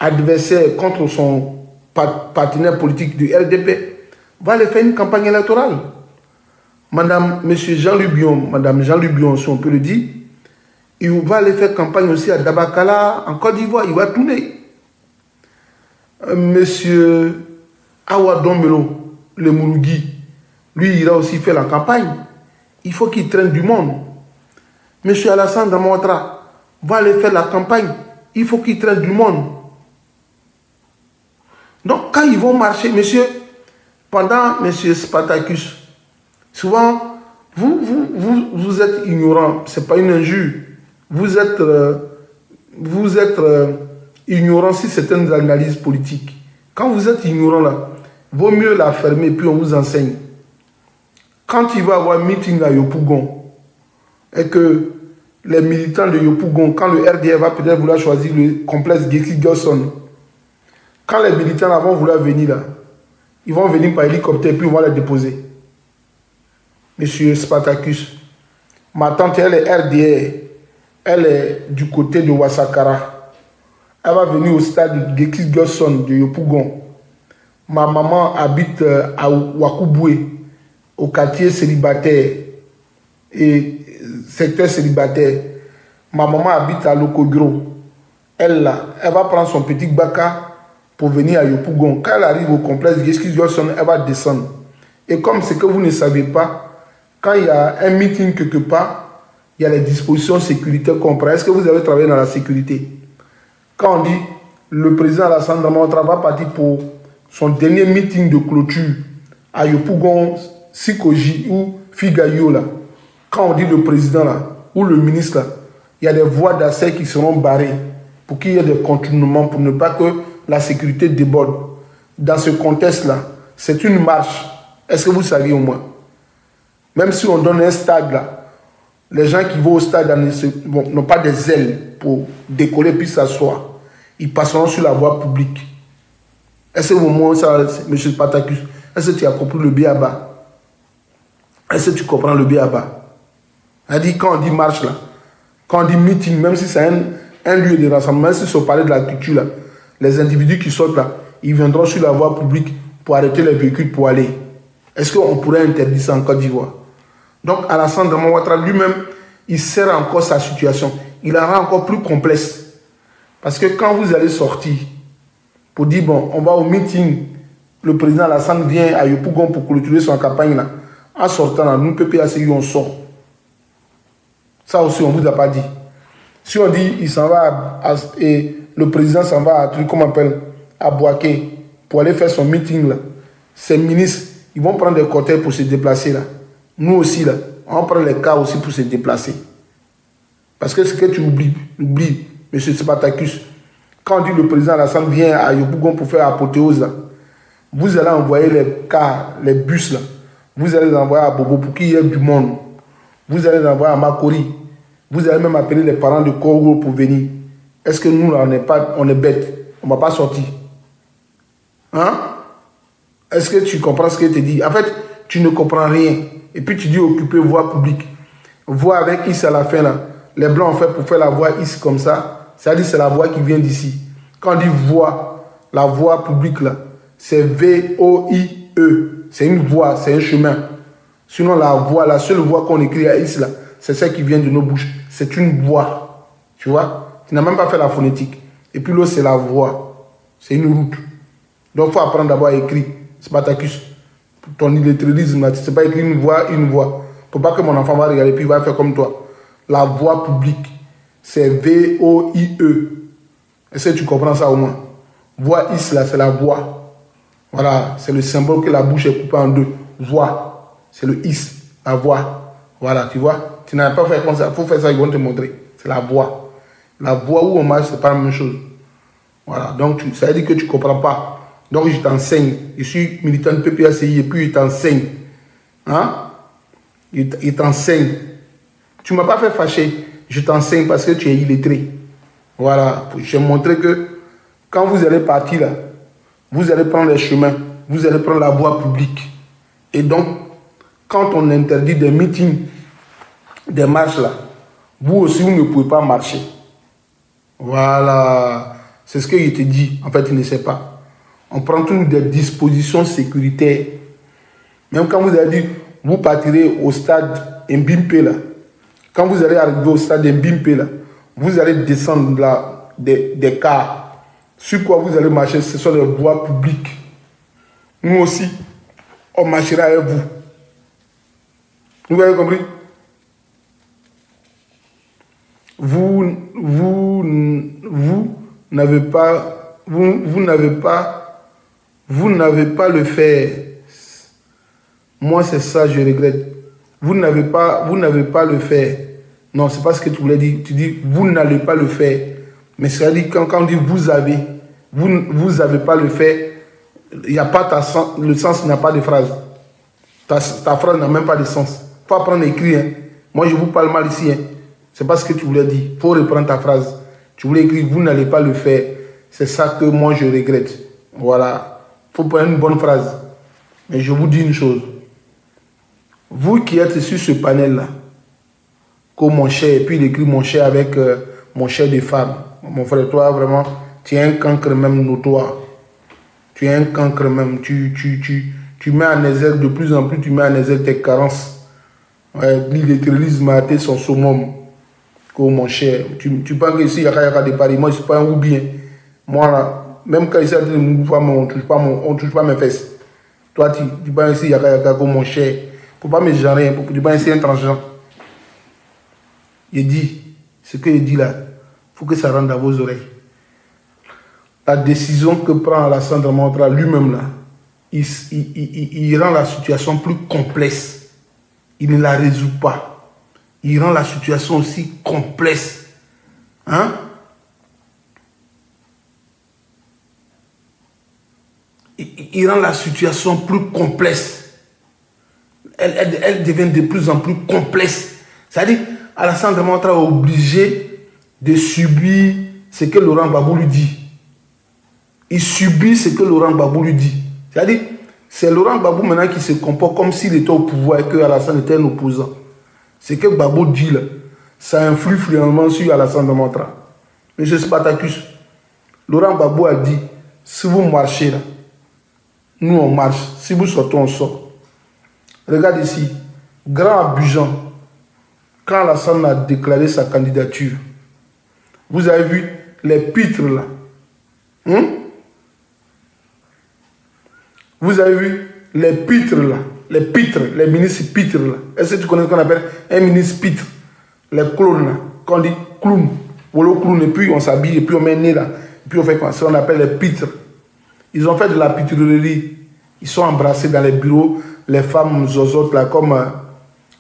adversaire contre son partenaire politique du RDP, va aller faire une campagne électorale. Monsieur Jean-Louis Bion, Madame Jean-Louis Bion, si on peut le dire, il va aller faire campagne aussi à Dabakala, en Côte d'Ivoire, il va tourner. Monsieur Awadon Melo, le Mourougui, lui, il ira aussi faire la campagne. Il faut qu'il traîne du monde. Monsieur Alassane Draman Ouattara va aller faire la campagne. Il faut qu'il traîne du monde. Donc, quand ils vont marcher, monsieur, pendant monsieur Spartacus, souvent, vous êtes ignorant. Ce n'est pas une injure. Vous êtes ignorant sur certaines analyses politiques. Quand vous êtes ignorant là, vaut mieux la fermer puis on vous enseigne. Quand il va y avoir un meeting à Yopougon et que les militants de Yopougon, quand le RDF va peut-être vouloir choisir le complexe Gexi-Gosson, quand les militants là vont vouloir venir là, ils vont venir par hélicoptère puis on va les déposer. Monsieur Spartacus, ma tante elle est RDR, elle est du côté de Ouassakara. Elle va venir au stade de Gexi-Gosson de Yopougon. Ma maman habite à Wakouboué, au quartier célibataire et secteur célibataire. Ma maman habite à Lokogro. Elle va prendre son petit baka pour venir à Yopougon. Quand elle arrive au complexe Gexi-Gosson, elle va descendre. Et comme c'est que vous ne savez pas, quand il y a un meeting quelque part, il y a les dispositions sécuritaires qu'on prend. Est-ce que vous avez travaillé dans la sécurité? Quand on dit le président Alassane Draman Ouattara va partir pour son dernier meeting de clôture à Yopougon, Sikoji ou Figayo, là, quand on dit le président là, ou le ministre là, il y a des voies d'accès qui seront barrées pour qu'il y ait des contournements pour ne pas que la sécurité déborde. Dans ce contexte-là, c'est une marche. Est-ce que vous saviez au moins? Même si on donne un stade là, les gens qui vont au stade n'ont pas des ailes pour décoller puis s'asseoir. Ils passeront sur la voie publique. Est-ce que au moins ça, M. Spartacus, est-ce que tu as compris le B.A.B.A? Est-ce que tu comprends le B.A.B.A? C'est-à-dire quand on dit marche là, quand on dit meeting, même si c'est un lieu de rassemblement, même si c'est au palais de la culture là, les individus qui sortent là, ils viendront sur la voie publique pour arrêter les véhicules pour aller. Est-ce qu'on pourrait interdire ça en Côte d'Ivoire? Donc Alassane Draman Ouattara lui-même, il sert encore sa situation. Il la rend encore plus complexe. Parce que quand vous allez sortir pour dire, bon, on va au meeting, le président Alassane vient à Yopougon pour clôturer son campagne là, en sortant là, nous, PPACI, on sort. Ça aussi, on ne vous a pas dit. Si on dit, il s'en va et le président s'en va à truc, comment on appelle, à Boaké, pour aller faire son meeting là, ces ministres, ils vont prendre des cortèges pour se déplacer là. Nous aussi là, on prend les cas aussi pour se déplacer. Parce que ce que tu oublies, M. Spartacus, quand on dit le président Alassane vient à Yopougon pour faire apothéose là, vous allez envoyer les cars, les bus là, vous allez les envoyer à Bobo pour qu'il y ait du monde. Vous allez les envoyer à Makori. Vous allez même appeler les parents de Koro pour venir. Est-ce que nous là, on est bêtes? On ne va pas sortir. Hein? Est-ce que tu comprends ce que je te dis? En fait, tu ne comprends rien. Et puis tu dis occuper voie publique. Voie avec is à la fin là. Les blancs ont fait pour faire la voie is comme ça. C'est-à-dire c'est la voie qui vient d'ici. Quand on dit voie, la voie publique là, c'est V-O-I-E. C'est une voie, c'est un chemin. Sinon la voie, la seule voie qu'on écrit à is là, c'est celle qui vient de nos bouches. C'est une voie. Tu vois? Tu n'as même pas fait la phonétique. Et puis l'autre c'est la voie. C'est une route. Donc il faut apprendre d'abord à écrire. Spartacus. Ton illettérisme là, tu ne sais pas écrire une voie, une voie. Pour pas que mon enfant va regarder puis il va faire comme toi. La voie publique, c'est V-O-I-E. Est-ce que tu comprends ça au moins? Voie is là, c'est la voie. Voilà, c'est le symbole que la bouche est coupée en deux. Voie, c'est le is, la voie. Voilà, tu vois? Tu n'as pas fait comme ça, il faut faire ça, ils vont te montrer. C'est la voie. La voie où on marche, c'est pas la même chose. Voilà, donc ça veut dire que tu ne comprends pas. Donc je t'enseigne. Je suis militant de PPACI et puis il t'enseigne. Hein? Il t'enseigne. Tu ne m'as pas fait fâcher. Je t'enseigne parce que tu es illettré. Voilà. Je vais montrer que quand vous allez partir là, vous allez prendre les chemins, vous allez prendre la voie publique. Et donc, quand on interdit des meetings, des marches là, vous aussi, vous ne pouvez pas marcher. Voilà. C'est ce que je te dis. En fait, tu ne sais pas. On prend toujours des dispositions sécuritaires. Même quand vous allez dire, vous partirez au stade Mbimpe là. Quand vous allez arriver au stade Mbimpe là, vous allez descendre là des cars. Sur quoi vous allez marcher, ce sont les voies publiques. Nous aussi, on marchera avec vous. Vous avez compris? Vous n'avez pas le faire. Moi, c'est ça, je regrette. Vous n'avez pas le faire. Non, c'est pas ce que tu voulais dire. Tu dis, vous n'allez pas le faire. Mais c'est-à-dire, quand on dit vous avez pas le faire, il n'y a pas le sens n'a pas de phrase. Ta phrase n'a même pas de sens. Il faut apprendre à écrire. Hein. Moi, je vous parle mal ici. Hein. C'est pas ce que tu voulais dire. Il faut reprendre ta phrase. Tu voulais écrire, vous n'allez pas le faire. C'est ça que moi, je regrette. Voilà. Il faut prendre une bonne phrase. Mais je vous dis une chose. Vous qui êtes sur ce panel-là, comme mon cher, et puis il écrit mon cher avec mon cher de femme. Mon frère, toi, vraiment, tu es un cancre même notoire. Tu es un cancre même. Tu mets en exergue de plus en plus, tu mets en exergue tes carences. Ouais, l'illettérisme a été son summum. Comme mon cher. Tu penses qu'ici, il y a des paris. Moi, je ne suis pas un ou bien. Moi, là, même quand il s'agit de mon femme, on ne touche pas mes fesses. Toi, tu penses ici, il y a comme mon cher. Il ne faut pas me genrer. Tu penses ici, un transgenre. Il dit, ce qu'il dit là, il faut que ça rentre dans vos oreilles. La décision que prend Alassane Dramane lui-même là, il rend la situation plus complexe. Il ne la résout pas. Il rend la situation aussi complexe. Hein? Il rend la situation plus complexe. Elle devient de plus en plus complexe. C'est-à-dire, Alassane Dramane est obligé de subir ce que Laurent Gbagbo lui dit. Il subit ce que Laurent Gbagbo lui dit. C'est-à-dire, c'est Laurent Gbagbo maintenant qui se comporte comme s'il était au pouvoir et que Alassane était un opposant. Ce que Gbagbo dit là, ça influe finalement sur Alassane Dramane. Monsieur Spartacus, Laurent Gbagbo a dit, si vous marchez là, nous on marche. Si vous sortez, on sort. Regarde ici, Grand Abidjan, quand Alassane a déclaré sa candidature, vous avez vu les pitres là. Vous avez vu les pitres là. Les pitres, les ministres pitres là. Est-ce que tu connais ce qu'on appelle un ministre pitre? Les clowns là. Quand on dit clown, pour le clown, et puis on s'habille, et puis on met le nez là. Et puis on fait quoi? Ça on appelle les pitres. Ils ont fait de la pitrerie. Ils sont embrassés dans les bureaux. Les femmes zozotes là, comme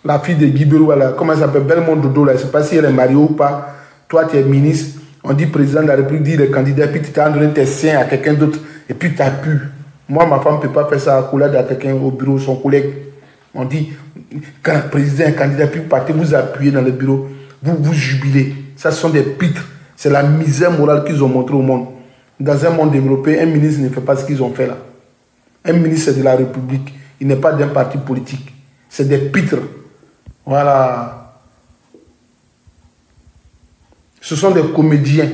la fille de Guy Beroua là, comment elle s'appelle, Belmont Dodo là. Je ne sais pas si elle est mariée ou pas. Toi tu es ministre. On dit président de la République, dit le candidat, puis tu t'as donné tes seins à quelqu'un d'autre, et puis tu as pu. Moi, ma femme ne peut pas faire ça à collègue à quelqu'un au bureau, son collègue. On dit, quand le président est candidat, puis partez vous appuyez dans le bureau, vous jubilez. Ça, ce sont des pitres. C'est la misère morale qu'ils ont montré au monde. Dans un monde développé, un ministre ne fait pas ce qu'ils ont fait là. Un ministre de la République. Il n'est pas d'un parti politique. C'est des pitres. Voilà. Ce sont des comédiens.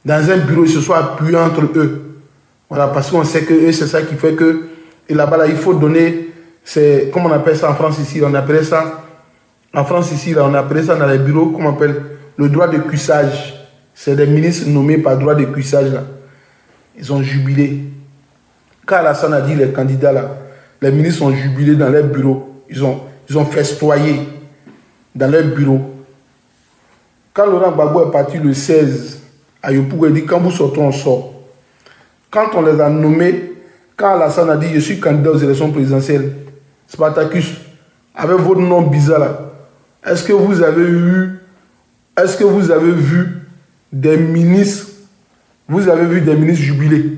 Dans un bureau, ils se sont appuyés entre eux. Voilà, parce qu'on sait que eux, c'est ça qui fait que... Et là-bas, là, il faut donner... C'est, comment on appelle ça en France ici? On appelle ça... En France ici, là, on appelle ça dans les bureaux, comment on appelle? Le droit de cuissage. C'est des ministres nommés par droit de cuissage, là. Ils ont jubilé. Quand Alassane a dit les candidats, là, les ministres ont jubilé dans leurs bureaux. Ils ont festoyé dans leurs bureaux. Quand Laurent Gbagbo est parti le 16 à Yopougon, il dit quand vous sortez, on sort. Quand on les a nommés, quand Alassane a dit je suis candidat aux élections présidentielles, Spartacus, avec votre nom bizarre là, est-ce que vous avez vu des ministres, jubilés?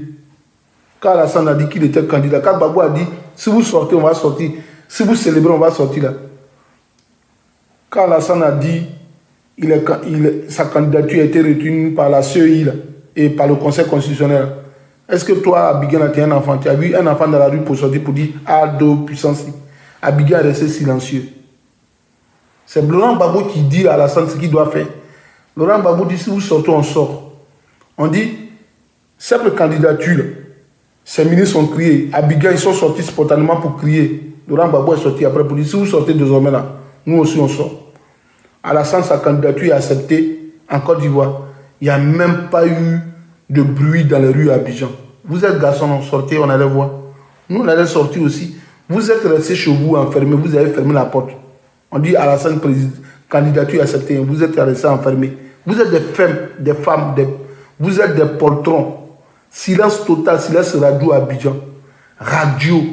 Quand Alassane a dit qu'il était candidat, quand Gbagbo a dit si vous sortez, on va sortir, si vous célébrez, on va sortir là. Quand Alassane a dit sa candidature a été retenue par la CEI là, et par le Conseil constitutionnel, est-ce que toi, Abidjan, tu as un enfant? Tu as vu un enfant dans la rue pour sortir pour dire Aldo, puissance? Abidjan est resté silencieux. C'est Laurent Gbagbo qui dit à Alassane ce qu'il doit faire. Laurent Gbagbo dit si vous sortez, on sort. On dit, simple candidature, ces ministres ont crié. Abidjan, ils sont sortis spontanément pour crier. Laurent Gbagbo est sorti après pour dire si vous sortez désormais là, nous aussi on sort. Alassane, sa candidature est acceptée en Côte d'Ivoire. Il n'y a même pas eu de bruit dans les rues à Abidjan. Vous êtes garçons, on sortait, on allait voir. Nous, on allait sortir aussi. Vous êtes restés chez vous enfermés, vous avez fermé la porte. On dit Alassane, candidature acceptée, vous êtes restés enfermés. Vous êtes des femmes, vous êtes des poltrons. Silence total, silence radio à Abidjan. Radio.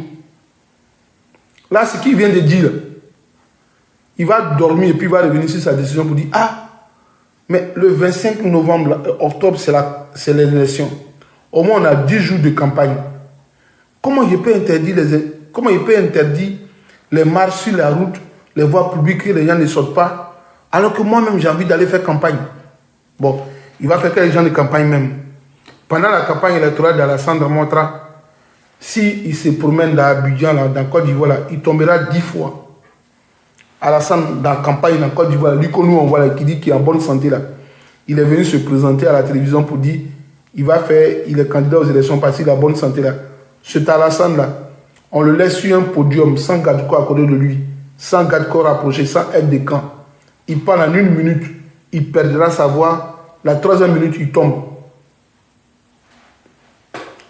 Là, ce qu'il vient de dire, il va dormir et puis il va revenir sur sa décision pour dire ah, mais le 25 novembre, octobre, c'est l'élection. Au moins, on a 10 jours de campagne. Comment il peut interdire les marches sur la route, les voies publiques, que les gens ne sortent pas, alors que moi-même, j'ai envie d'aller faire campagne. Bon, il va faire que les gens de campagne même. Pendant la campagne électorale d'Alassane Ouattara, s'il se promène dans Abidjan, dans Côte d'Ivoire, il tombera 10 fois. Alassane, dans la campagne en Côte d'Ivoire, lui que nous on voit qui dit qu'il est en bonne santé là, il est venu se présenter à la télévision pour dire il est candidat aux élections parce qu'il a bonne santé là. Cet Alassane là, on le laisse sur un podium sans garde-corps à côté de lui, sans garde-corps rapproché, sans aide de camp. Il parle en 1 minute, il perdra sa voix, la 3e minute il tombe.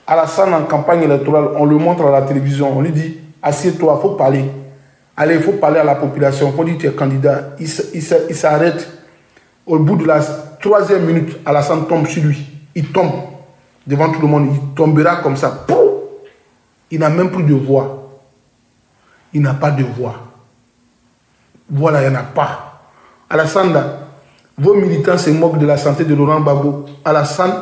Alassane en campagne électorale, on le montre à la télévision, on lui dit assieds-toi, il faut parler. Allez, il faut parler à la population. Il faut dire que tu es candidat. Il s'arrête. Au bout de la 3e minute, Alassane tombe sur lui. Il tombe devant tout le monde. Il tombera comme ça. Il n'a même plus de voix. Il n'a pas de voix. Voilà, il n'y en a pas. Alassane, là, vos militants se moquent de la santé de Laurent Gbagbo. Alassane,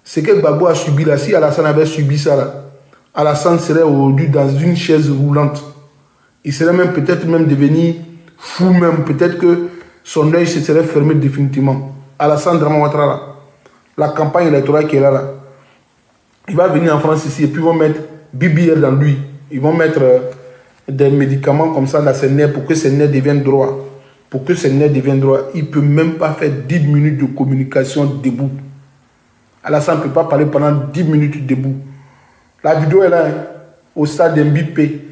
ce que Gbagbo a subi là, si Alassane avait subi ça là, Alassane serait aujourd'hui dans une chaise roulante. Il serait même peut-être devenu fou même. Peut-être que son œil se serait fermé définitivement. Alassane Ouattara, la campagne électorale qui est là, il va venir en France ici et puis ils vont mettre BBL dans lui. Ils vont mettre des médicaments comme ça dans ses nerfs pour que ses nerfs deviennent droits. Pour que ses nerfs deviennent droits. Il ne peut même pas faire 10 minutes de communication debout. Alassane ne peut pas parler pendant 10 minutes debout. La vidéo est là, hein, au stade Mbipé.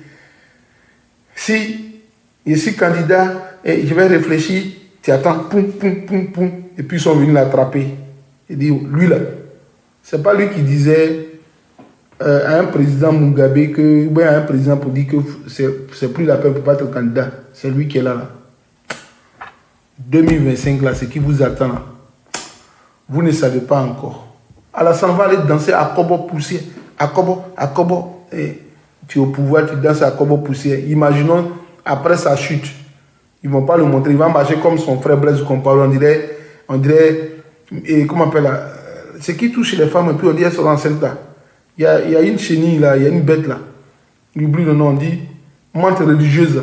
Si je suis candidat et je vais réfléchir, tu attends, poum, poum, poum, poum, et puis ils sont venus l'attraper. Il dit, lui là, c'est pas lui qui disait à un président Mugabe que, ou à un président pour dire que c'est plus la peine pour pas être candidat. C'est lui qui est là. 2025 là, c'est qui vous attend là. Vous ne savez pas encore. Alassane va aller danser à Kobo Poussière. À Kobo. Et tu es au pouvoir, tu danses à Kobo Poussière. Imaginons, après sa chute, ils ne vont pas le montrer. Il va marcher comme son frère Blaise Compaoré. On dirait, et comment on appelle là, ce qui touche les femmes, et puis on dit elles sont enceintes là. Il y a une chenille là, il y a une bête là. Il oublie le nom, on dit menthe religieuse.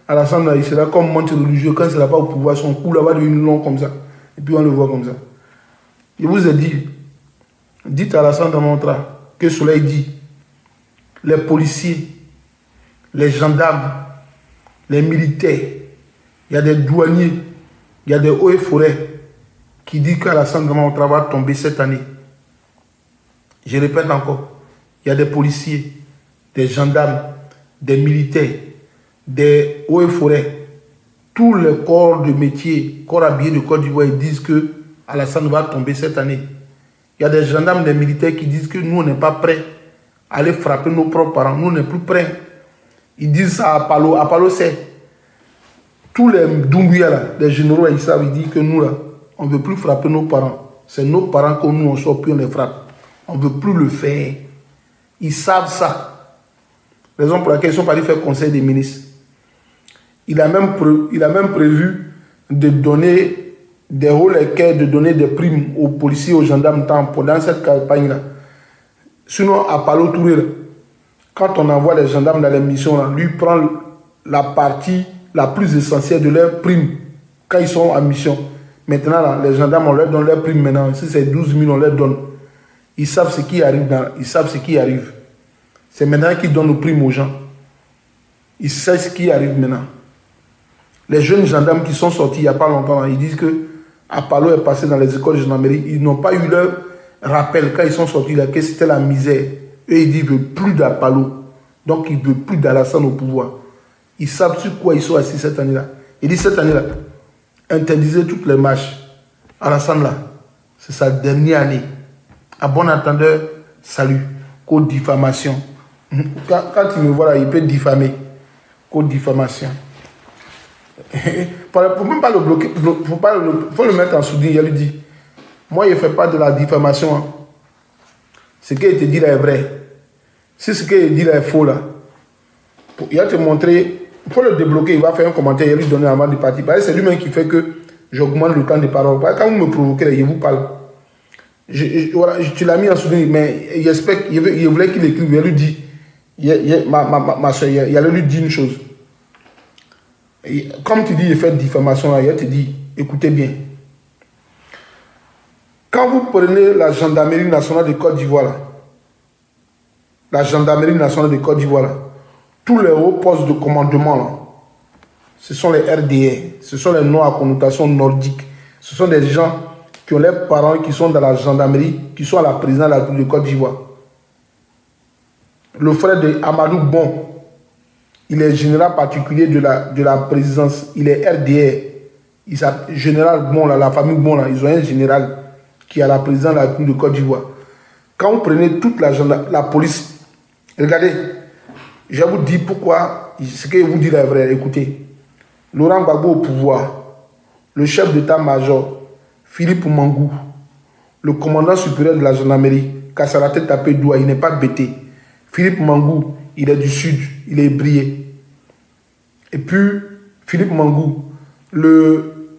Alassane là, il sera comme menthe religieux. Quand il ne sera pas au pouvoir, son cou là va devenir long comme ça. Et puis on le voit comme ça. Je vous ai dit, dites à Alassane Ouattara que le soleil dit, les policiers, les gendarmes, les militaires, il y a des douaniers, il y a des hauts et forêts qui disent qu'Alassane Dramane Ouattara va tomber cette année. Je répète encore, il y a des policiers, des gendarmes, des militaires, des hauts et forêts, tous les corps de métier, corps habillés de Côte d'Ivoire, ils disent que Alassane va tomber cette année. Il y a des gendarmes, des militaires qui disent que nous, on n'est pas prêts à aller frapper nos propres parents. Nous, on n'est plus prêts. Ils disent ça à Palo. À Palo, c'est tous les Doumbouya, les généraux, ils savent, ils disent que nous, là, on ne veut plus frapper nos parents. C'est nos parents que nous, on sort puis on les frappe. On ne veut plus le faire. Ils savent ça. Raison pour laquelle ils sont partis faire conseil des ministres. Il a même prévu de donner des rôles équerres, de donner des primes aux policiers, aux gendarmes pendant cette campagne-là. Sinon, à Palo Touré, quand on envoie les gendarmes dans les missions, là, lui prend la partie la plus essentielle de leurs primes quand ils sont en mission. Maintenant, là, les gendarmes, on leur donne leurs primes maintenant. Si c'est 12 000, on leur donne. Ils savent ce qui arrive. Ils savent ce qui arrive. C'est maintenant qu'ils donnent nos primes aux gens. Ils savent ce qui arrive maintenant. Les jeunes gendarmes qui sont sortis il n'y a pas longtemps, là, ils disent que Apalo est passé dans les écoles de gendarmerie. Ils n'ont pas eu leur rappel quand ils sont sortis là, que c'était la misère. Eux, ils disent qu'ils ne veulent plus d'Apalo. Donc, ils ne veulent plus d'Alassane au pouvoir. Ils savent sur quoi ils sont assis cette année-là. Ils disent cette année-là, interdisez toutes les marches. Alassane là, c'est sa dernière année. À bon entendeur, salut. Code diffamation. Quand il me voit là, il peut diffamer. Code diffamation. Pour même pas le bloquer, faut le mettre en sourdine. Il lui dit, moi je ne fais pas de la diffamation. Hein. Ce qu'il te dit là est vrai. Si ce qu'il dit là est faux là, il va te montrer, il faut le débloquer, il va faire un commentaire, il va lui donner un mandat de parti. C'est lui-même qui fait que j'augmente le temps de parole. Quand vous me provoquez là, je vous parle. Voilà, tu l'as mis en sourdine, mais j'espère qu'il voulait qu'il écrive. Il lui dit, ma soeur, il allait lui dire une chose. Et comme tu dis, il fait diffamation, il te dit, écoutez bien. Quand vous prenez la gendarmerie nationale de Côte d'Ivoire, la gendarmerie nationale de Côte d'Ivoire, tous les hauts postes de commandement, là, ce sont les RDR, ce sont les noms à connotation nordique. Ce sont des gens qui ont leurs parents qui sont dans la gendarmerie, qui sont à la présidence de la République de Côte d'Ivoire. Le frère de Amadou Bon, il est général particulier de la présidence. Il est RDR. Général Bon, là, la famille Bon, là, ils ont un général qui est à la présidence de la République de Côte d'Ivoire. Quand vous prenez toute la police, regardez, je vous dis pourquoi, ce que je vous dis là est vrai. Écoutez, Laurent Gbagbo au pouvoir, le chef d'état-major, Philippe Mangou, le commandant supérieur de la gendarmerie, Kassalate Tapé Doua, il n'est pas bêté. Philippe Mangou, il est du sud, il est brillé. Et puis, Philippe Mangou, le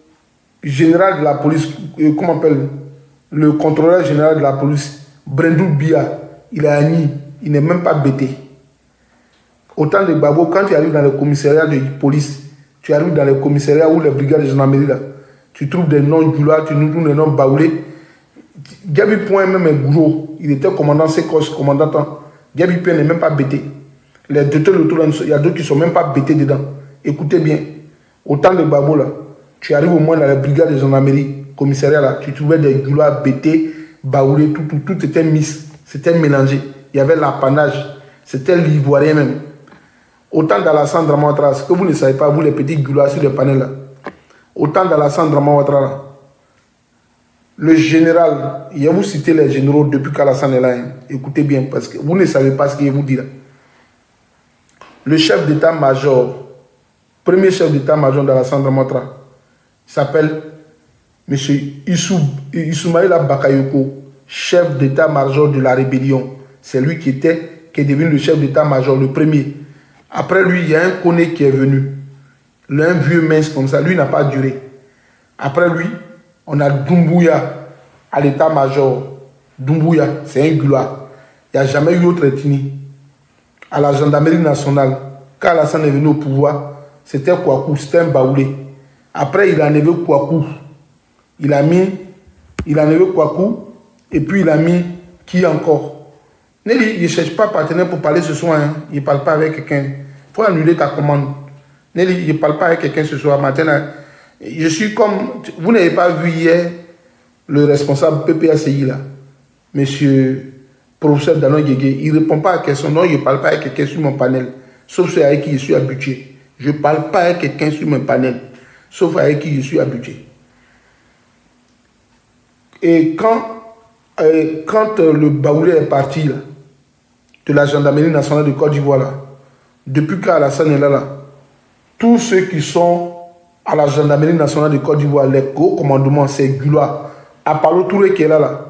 général de la police, comment on appelle, le contrôleur général de la police, Brendou Bia, il est Agni, il n'est même pas bêté. Autant de Gbagbo, quand tu arrives dans le commissariat de police, tu arrives dans le commissariat où les brigades de gendarmerie, là, tu trouves des noms Gula, tu trouves des noms Baoulé. Gabi Point même est gros, il était commandant Sécos, commandant. Gabi Point n'est même pas bêté. Les docteurs autour, il y a d'autres qui ne sont même pas bêtés dedans. Écoutez bien, autant de Gbagbo là, tu arrives au moins dans la brigade de gendarmerie, commissariat là, tu trouvais des gouloirs bêtés, baoulés, tout était mis, c'était mélangé. Il y avait l'apanage, c'était l'ivoirien même. Autant d'Alassane Dramane Ouattara, ce que vous ne savez pas, vous les petits gouloirs sur les panels là. Autant d'Alassane Dramane Ouattara, le général, il y a vous cité les généraux depuis qu'Alassane est là. Hein. Écoutez bien, parce que vous ne savez pas ce qu'il vous dit là. Le chef d'état-major, premier chef d'état-major d'Alassane Dramane Ouattara, s'appelle M. Issoumahila Bakayoko, chef d'état-major de la rébellion. C'est lui qui est devenu le chef d'état-major, le premier. Après lui, il y a un Koné qui est venu. Un vieux mince comme ça, lui n'a pas duré. Après lui, on a Doumbouya à l'état-major. Doumbouya, c'est un gloire. Il n'y a jamais eu autre ethnie. À la gendarmerie nationale, quand Alassane est venu au pouvoir, c'était Kouakou, c'était un baoulé. Après, il a enlevé Kouakou. Il a enlevé Kouakou, et puis il a mis qui encore? Nelly, il ne cherche pas partenaire pour parler ce soir. Hein. Il ne parle pas avec quelqu'un. Il faut annuler ta commande. Nelly, il ne parle pas avec quelqu'un ce soir. Matin, je suis comme... Vous n'avez pas vu hier le responsable PPACI là, monsieur professeur Danon Guégué. Il ne répond pas à question. Non, il ne parle pas avec quelqu'un sur mon panel. Sauf ceux avec qui je suis habitué. Je ne parle pas avec quelqu'un sur mon panel. Sauf avec qui je suis habitué. Et quand le Baoulé est parti là, de la gendarmerie nationale de Côte d'Ivoire, là, depuis qu'Alassane est là, tous ceux qui sont à la gendarmerie nationale de Côte d'Ivoire, les hauts commandements, c'est Gulois. Apalo Touré qui est là,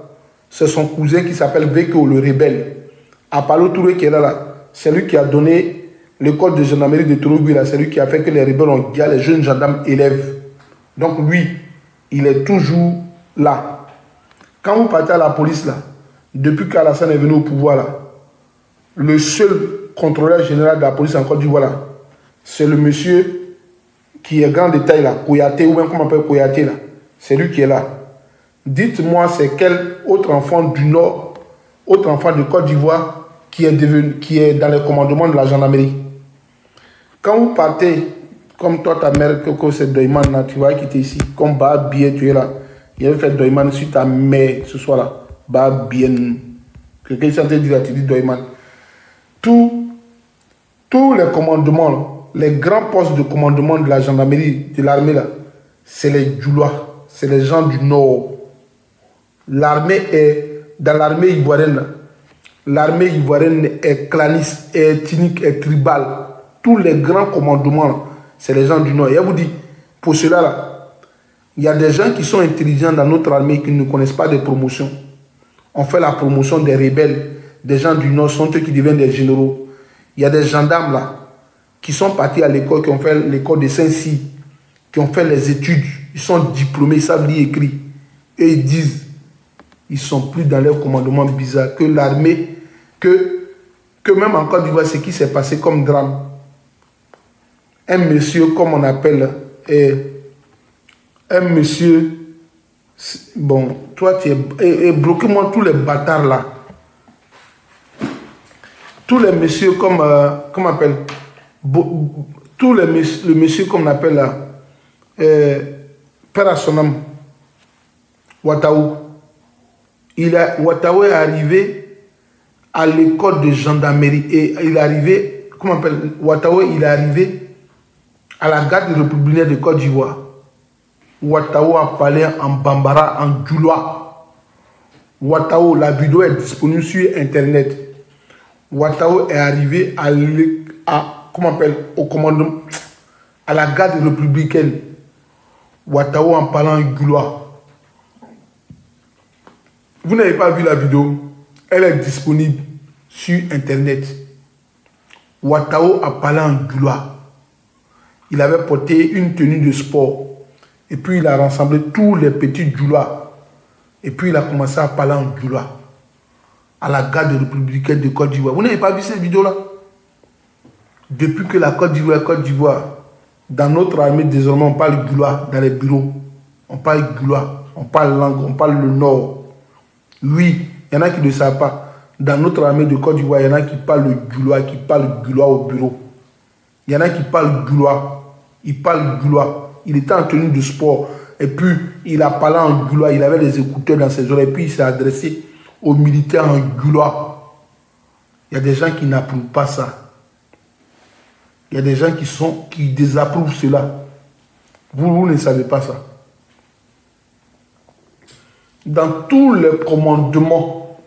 c'est son cousin qui s'appelle Beko, le rebelle. Apalo Touré qui est là, c'est lui qui a donné le code de gendarmerie de Torogui, c'est lui qui a fait que les rebelles ont dit les jeunes gendarmes élèves. Donc lui, il est toujours là. Quand vous partez à la police, là, depuis qu'Alassane est venu au pouvoir, là, le seul contrôleur général de la police en Côte d'Ivoire, c'est le monsieur qui est grand de taille, là, Kouyaté, ou même comment on appelle Kouyaté, là. C'est lui qui est là. Dites-moi, c'est quel autre enfant du Nord, autre enfant de Côte d'Ivoire qui est dans le commandement de la gendarmerie. Quand vous partez, comme toi, ta mère, que c'est Doyman, là, tu vas quitter ici, comme Bah bien tu es là. Il avait fait Doyman sur ta mère ce soir-là. Bah bien. Quelqu'un s'est en train de dire, tu dis Doyman. Tous les commandements, là, les grands postes de commandement de la gendarmerie, de l'armée, là, c'est les Djoulois, c'est les gens du Nord. L'armée est, dans l'armée ivoirienne, l'armée ivoirienne est claniste, est ethnique, est tribale. Tous les grands commandements, c'est les gens du Nord. Et je vous dis, pour cela, là, il y a des gens qui sont intelligents dans notre armée qui ne connaissent pas de promotion. On fait la promotion des rebelles, des gens du Nord, sont eux qui deviennent des généraux. Il y a des gendarmes là, qui sont partis à l'école, qui ont fait l'école de Saint-Cyr, qui ont fait les études, ils sont diplômés, ils savent lire et écrire. Et ils disent, ils ne sont plus dans leur commandement bizarre, que l'armée, que même en Côte d'Ivoire, ce qui s'est passé comme drame. Un monsieur, comme on appelle, un monsieur, bon, toi tu es, bloquez-moi tous les bâtards là. Tous les messieurs comme, comment on appelle, tous les messieurs comme on appelle là, Père à son âme, Ouattao. Ouattao est arrivé à l'école de gendarmerie et il est arrivé, comment on appelle, Ouattao, il est arrivé à la garde républicaine de Côte d'Ivoire. Ouattao a parlé en bambara, en djoulois. Ouattao, la vidéo est disponible sur internet. Ouattao est arrivé comment on appelle, au commandement, à la garde républicaine. Ouattao en parlant en djoulois. Vous n'avez pas vu la vidéo? Elle est disponible sur internet. Ouattao a parlé en djoulois. Il avait porté une tenue de sport. Et puis il a rassemblé tous les petits djoulois. Et puis il a commencé à parler en djoulois. À la garde républicaine de Côte d'Ivoire. Vous n'avez pas vu cette vidéo-là? Depuis que la Côte d'Ivoire, dans notre armée, désormais, on parle djoulois dans les bureaux. On parle djoulois, on parle langue, on parle le Nord. Oui, il y en a qui ne savent pas. Dans notre armée de Côte d'Ivoire, il y en a qui parlent le djoulois, qui parlent djoulois au bureau. Il y en a qui parlent djoulois. Il parle djoulois. Il était en tenue de sport. Et puis, il a parlé en djoulois. Il avait les écouteurs dans ses oreilles. Et puis, il s'est adressé aux militaires en djoulois. Il y a des gens qui n'approuvent pas ça. Il y a des gens qui désapprouvent cela. Vous ne savez pas ça. Dans tous les commandements,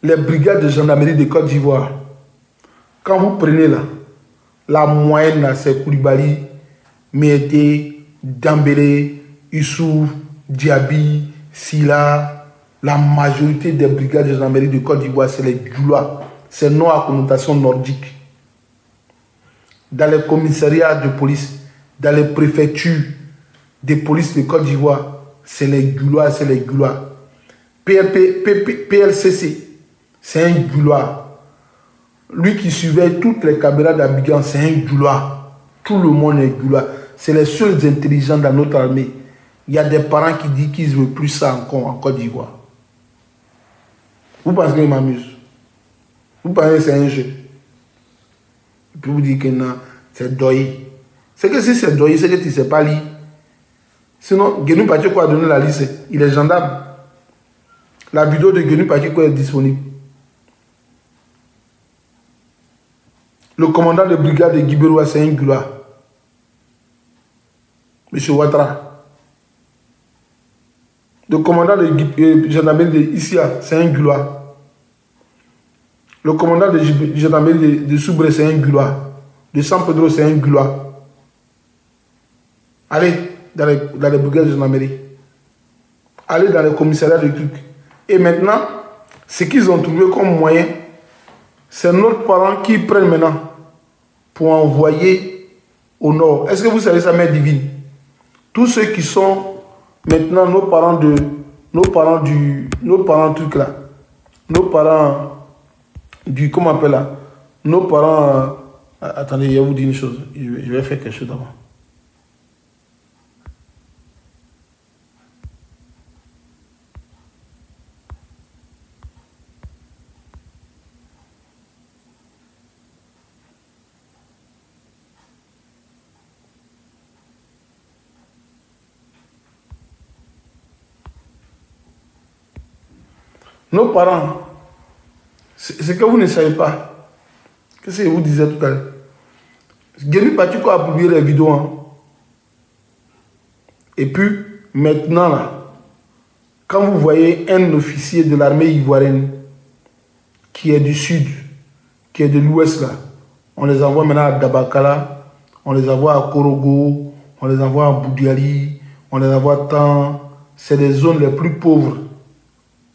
les brigades de gendarmerie de Côte d'Ivoire, quand vous prenez là, la moyenne, c'est Koulibaly, Mété, Dambélé, Youssouf, Diaby, Silla. La majorité des brigades de gendarmerie de Côte d'Ivoire, c'est les Djoulois. C'est non à connotation nordique. Dans les commissariats de police, dans les préfectures de police de Côte d'Ivoire, c'est les Djoulois, c'est les Djoulois. PLCC, c'est un Djoulois. Lui qui surveille toutes les caméras d'Abidjan, c'est un Djoulois. Tout le monde est Djoulois. C'est les seuls intelligents dans notre armée. Il y a des parents qui disent qu'ils ne veulent plus ça encore en Côte d'Ivoire. Vous pensez qu'ils m'amusent? Vous pensez que c'est un jeu. Et puis vous dites que non, c'est doyer. C'est que si c'est doyer, c'est que tu ne sais pas lire. Sinon, Guénou Pacheko a donné la liste. Il est gendarme. La vidéo de Guénou Pacheko est disponible. Le commandant de brigade de Guiberoua, c'est un gloire. Monsieur Ouattara. Le commandant de gendarmerie de Issia, c'est un gloire. Le commandant de gendarmerie de Soubré, c'est un gloire. De San Pedro, c'est un gloire. Allez dans les brigades de gendarmerie. Allez dans les commissariats de trucs. Et maintenant, ce qu'ils ont trouvé comme moyen, c'est nos parents qui prennent maintenant pour envoyer au nord. Est-ce que vous savez ça, Mère Divine? Tous ceux qui sont maintenant nos parents trucs là, nos parents du, comment on appelle là, nos parents, attendez, je vais vous dire une chose, je vais faire quelque chose d'abord. Nos parents, c'est que vous ne savez pas. Qu'est-ce que je vous disais tout à l'heure? Guénou Pacheko a publié les vidéos. Hein. Et puis, maintenant, là, quand vous voyez un officier de l'armée ivoirienne qui est du sud, qui est de l'ouest, là, on les envoie maintenant à Dabakala, on les envoie à Korogo, on les envoie à Boudiali, on les envoie à Tan. C'est les zones les plus pauvres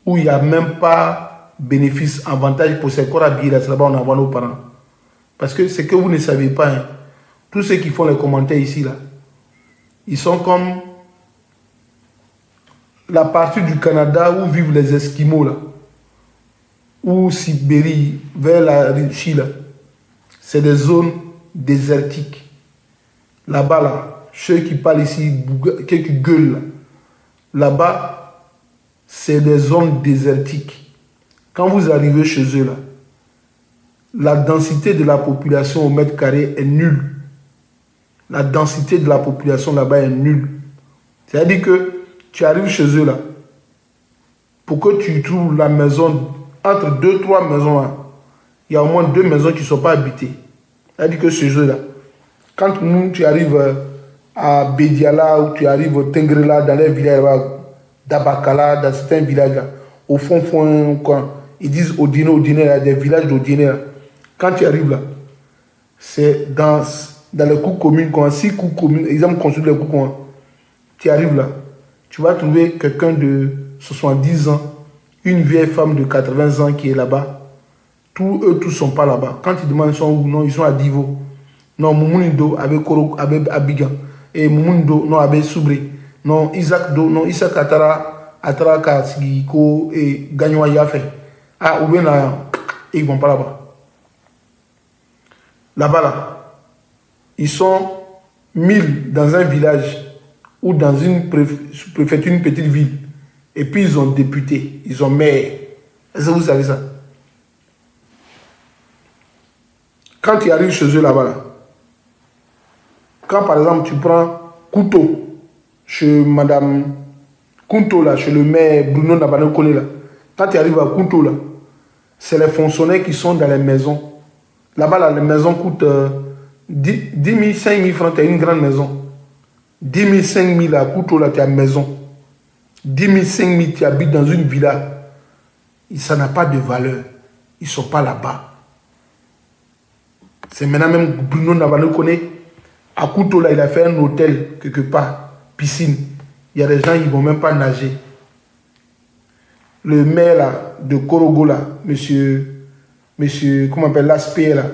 où il n'y a même pas bénéfice, avantage pour ces corps habillés, là, c'est là-bas on envoie nos parents. Parce que c'est que vous ne savez pas, hein, tous ceux qui font les commentaires ici, là, ils sont comme la partie du Canada où vivent les Esquimaux, là, ou Sibérie, vers la Russie, là. C'est des zones désertiques. Là-bas, là, ceux qui parlent ici, qui gueulent, là-bas, c'est des zones désertiques. Quand vous arrivez chez eux, là, la densité de la population au mètre carré est nulle. La densité de la population là-bas est nulle. C'est-à-dire que tu arrives chez eux, là, pour que tu trouves la maison, entre 2-3 maisons, là, il y a au moins 2 maisons qui ne sont pas habitées. C'est-à-dire que chez eux, là, quand tu arrives à Bédiala ou tu arrives au Tengrela, dans les villages, d'Abakala, dans certains villages, là, au fond, quand ils disent Odine, il y a des villages d'Odine. Quand tu arrives là, c'est dans les coups communes, quand 6 coups communes, ils aiment construire les coups communs. Tu arrives là, tu vas trouver quelqu'un de 70 ans, une vieille femme de 80 ans qui est là-bas. Tous eux, tous ne sont pas là-bas. Quand ils demandent ils sont où, non, ils sont à Divo. Non, Moumounido avec Abigan. Et Moumounido, non, avec Soubré. Non, Isaac Do, non, Isaac Atara Katsigiko et Gagnoua Yafé. Ah, ou bien là, ils ne vont pas là-bas. Là-bas, là, ils sont 1000 dans un village ou dans une préfecture, une petite ville. Et puis ils ont député, ils ont maire. Est-ce que vous savez ça? Quand tu arrives chez eux là-bas, là, quand par exemple tu prends Couteau, chez Madame Kunto, là, chez le maire Bruno Nabanokone, là, quand tu arrives à Kunto, là, c'est les fonctionnaires qui sont dans les maisons. Là-bas, là, les maisons coûtent 10 000, 5 000 francs, tu as une grande maison. 10 000, 5 000 à Kunto, là, tu as une maison. 10 000, 5 000, tu habites dans une villa. Ça n'a pas de valeur. Ils ne sont pas là-bas. C'est maintenant même Bruno Nabanokone. À Kunto, là, il a fait un hôtel quelque part. Piscine. Il y a des gens qui ne vont même pas nager. Le maire là, de Korogo, là, monsieur, comment on appelle, l'aspect là,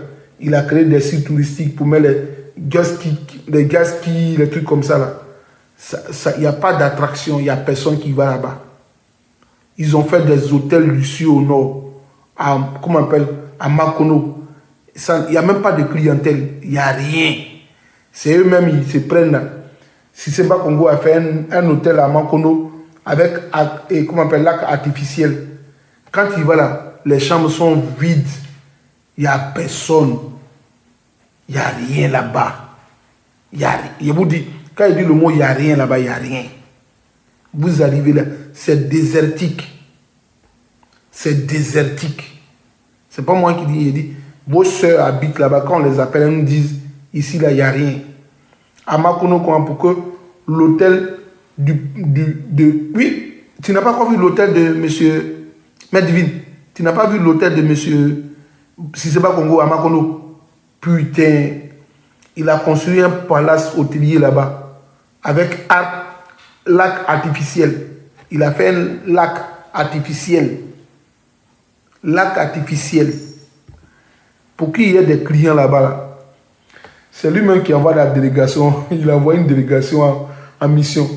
il a créé des sites touristiques pour mettre les gas skis, les trucs comme ça là. Il n'y a pas d'attraction, il n'y a personne qui va là-bas. Ils ont fait des hôtels luxueux au nord, comment on appelle, à Makono. Il n'y a même pas de clientèle, il n'y a rien. C'est eux-mêmes, ils se prennent là. Si c'est pas Congo a fait un hôtel à Makono avec comment on appelle, lac artificiel. Quand il va là, les chambres sont vides. Il n'y a personne. Il n'y a rien là-bas. Je vous dis, quand il dit le mot il n'y a rien là-bas, il n'y a rien. Vous arrivez là, c'est désertique. C'est désertique. C'est pas moi qui dis, il dit, vos soeurs habitent là-bas, quand on les appelle, elles nous disent, ici là, il n'y a rien. À Makono, pour que l'hôtel oui, tu n'as pas encore vu l'hôtel de monsieur Medvin. Tu n'as pas vu l'hôtel de monsieur Siseba Congo à Makono. Putain, il a construit un palace hôtelier là-bas avec lac artificiel. Il a fait un lac artificiel. Lac artificiel. Pour qu'il y ait des clients là-bas. Là. C'est lui-même qui envoie la délégation. Il envoie une délégation en mission.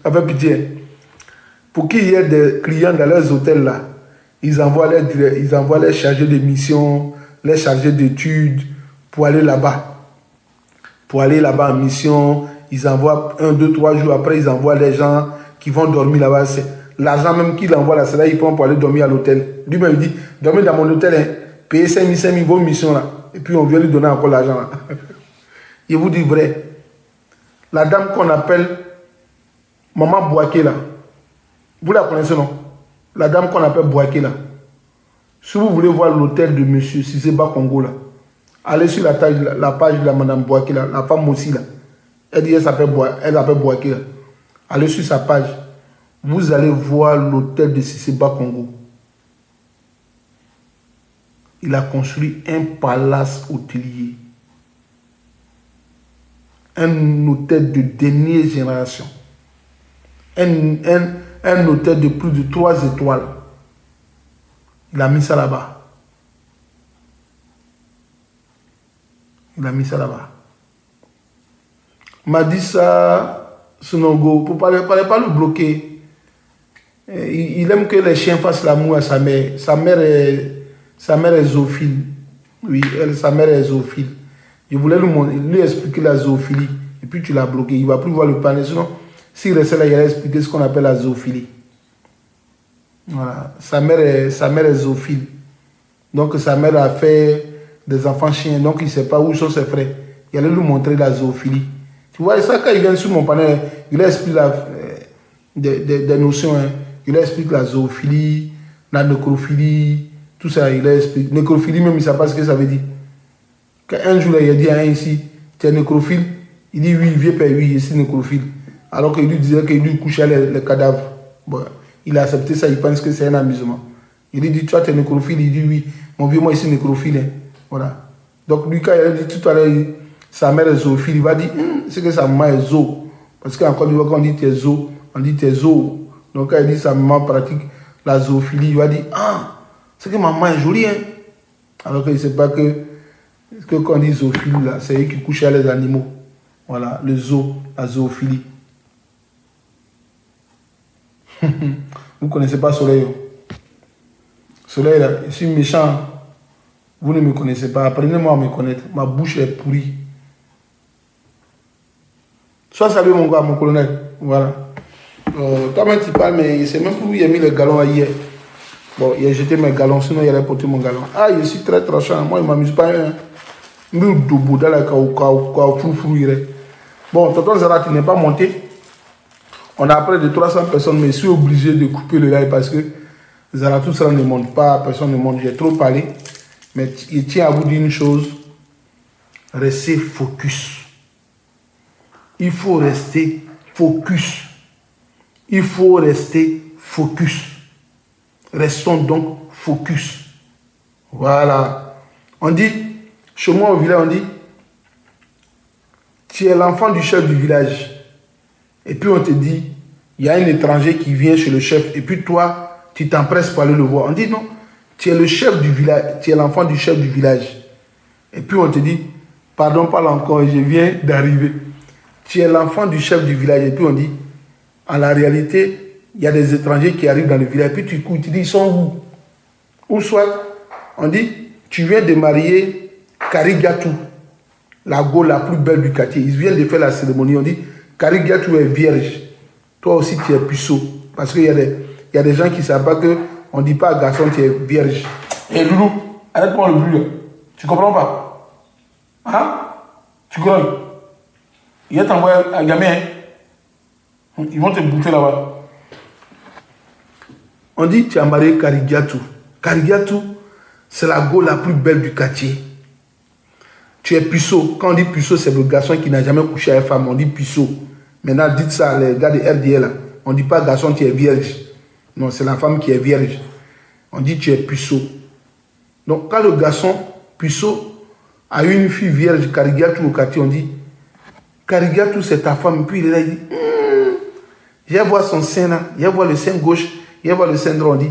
Avec pitié. Pour qu'il y ait des clients dans leurs hôtels là, ils envoient les chargés de mission, les chargés d'études pour aller là-bas. Pour aller là-bas en mission, ils envoient 1, 2, 3 jours après, ils envoient les gens qui vont dormir là-bas. L'argent même qu'il envoie là, c'est là ils prennent pour aller dormir à l'hôtel. Lui-même il dit, dormez dans mon hôtel, hein, payez 5 000 vos missions là. Et puis on vient lui donner encore l'argent là. Je vous dis vrai. La dame qu'on appelle Maman Bouaké là, vous la connaissez non? La dame qu'on appelle Bouaké là. Si vous voulez voir l'hôtel de monsieur Siseba Congo là, allez sur la page de la madame Bouaké là, la femme aussi là. Elle dit elle s'appelle Bouaké là. Allez sur sa page. Vous allez voir l'hôtel de Siseba Congo. Il a construit un palace hôtelier. Un hôtel de dernière génération. Un hôtel de plus de 3 étoiles. Il a mis ça là-bas. Il a mis ça là-bas. Il m'a dit ça, Sonongo, pour pas le bloquer. Il aime que les chiens fassent l'amour à sa mère. Sa mère est zoophile. Oui, sa mère est zoophile. Je voulais lui expliquer la zoophilie. Et puis tu l'as bloqué. Il ne va plus voir le panel. Sinon, s'il restait là, il allait expliquer ce qu'on appelle la zoophilie. Voilà. Sa mère est zoophile. Donc sa mère a fait des enfants chiens. Donc il ne sait pas où sont ses frères. Il allait lui montrer la zoophilie. Tu vois, ça quand il vient sur mon panel, il explique des notions. Hein. Il explique la zoophilie, la nécrophilie, tout ça. Il explique. Nécrophilie même, il ne sait pas ce que ça veut dire. Quand un jour, il a dit à un ici, tu es nécrophile. Il dit oui, vieux père, oui, je suis nécrophile. Alors qu'il lui disait qu'il lui couchait les cadavres. Bon, il a accepté ça, il pense que c'est un amusement. Il lui dit, toi, tu es nécrophile. Il dit oui, mon vieux, moi, je suis nécrophile. Hein. Voilà. Donc, lui, quand il a dit tout à l'heure, sa mère est zoophile, il va dire, c'est que sa maman est zoo. Parce qu'encore une fois, quand on dit tu es zoo, on dit tu es zoo. Donc, quand il dit sa maman pratique la zoophilie, il va dire, ah, c'est que maman est jolie. Hein. Alors qu'il ne sait pas que quand on dit zoophile, c'est eux qui couchent les animaux. Voilà, le zoo, la zoophilie. Vous ne connaissez pas Soleil. Soleil, là, je suis méchant. Vous ne me connaissez pas. Apprenez-moi à me connaître. Ma bouche est pourrie. Sois salué, mon gars, mon colonel. Voilà. Toi-même, tu parles, mais c'est même où il a mis le galon hier. Bon, il a jeté mes galons, sinon il allait porter mon galon. Ah, je suis très tranchant. Moi, il ne m'amuse pas. Hein. Bon, tonton Zara, tu n'es pas monté. On a près de 300 personnes, mais je suis obligé de couper le live parce que Zara, tout ça ne monte pas, personne ne monte. J'ai trop parlé. Mais il tient à vous dire une chose. Restez focus. Il faut rester focus. Il faut rester focus. Restons donc focus. Voilà. On dit, chez moi au village, on dit, tu es l'enfant du chef du village. Et puis on te dit, il y a un étranger qui vient chez le chef. Et puis toi, tu t'empresses pour aller le voir. On dit non, tu es le chef du village, tu es l'enfant du chef du village. Et puis on te dit, pardon, parle encore, je viens d'arriver. Tu es l'enfant du chef du village. Et puis on dit, en la réalité, il y a des étrangers qui arrivent dans le village. Et puis tu cours, tu dis, ils sont où? Ou soit, on dit, tu viens de marier Karigatou, la go la plus belle du quartier. Ils viennent de faire la cérémonie. On dit, Karigatou est vierge. Toi aussi, tu es puceau. Parce qu'il y a des gens qui ne savent pas qu'on ne dit pas à garçon, tu es vierge. Et loulou, Arrête-moi le bruit là. Tu comprends pas? Hein? Tu connais? Il y a t'envoyé un gamin. Hein? Ils vont te bouffer là-bas. On dit tu as marié Karigiatou. Karigiatou, c'est la go la plus belle du quartier. Tu es puceau. Quand on dit puceau, c'est le garçon qui n'a jamais couché avec une femme. On dit puceau. Maintenant, dites ça, les gars de RDL. Là. On ne dit pas garçon, tu es vierge. Non, c'est la femme qui est vierge. On dit tu es puceau. Donc, quand le garçon puceau a eu une fille vierge, Karigiatou au quartier, on dit Karigiatou, c'est ta femme. Puis il est là, il dit je vais voir son sein là, je vais voir le sein gauche, je vais voir le sein droit. On dit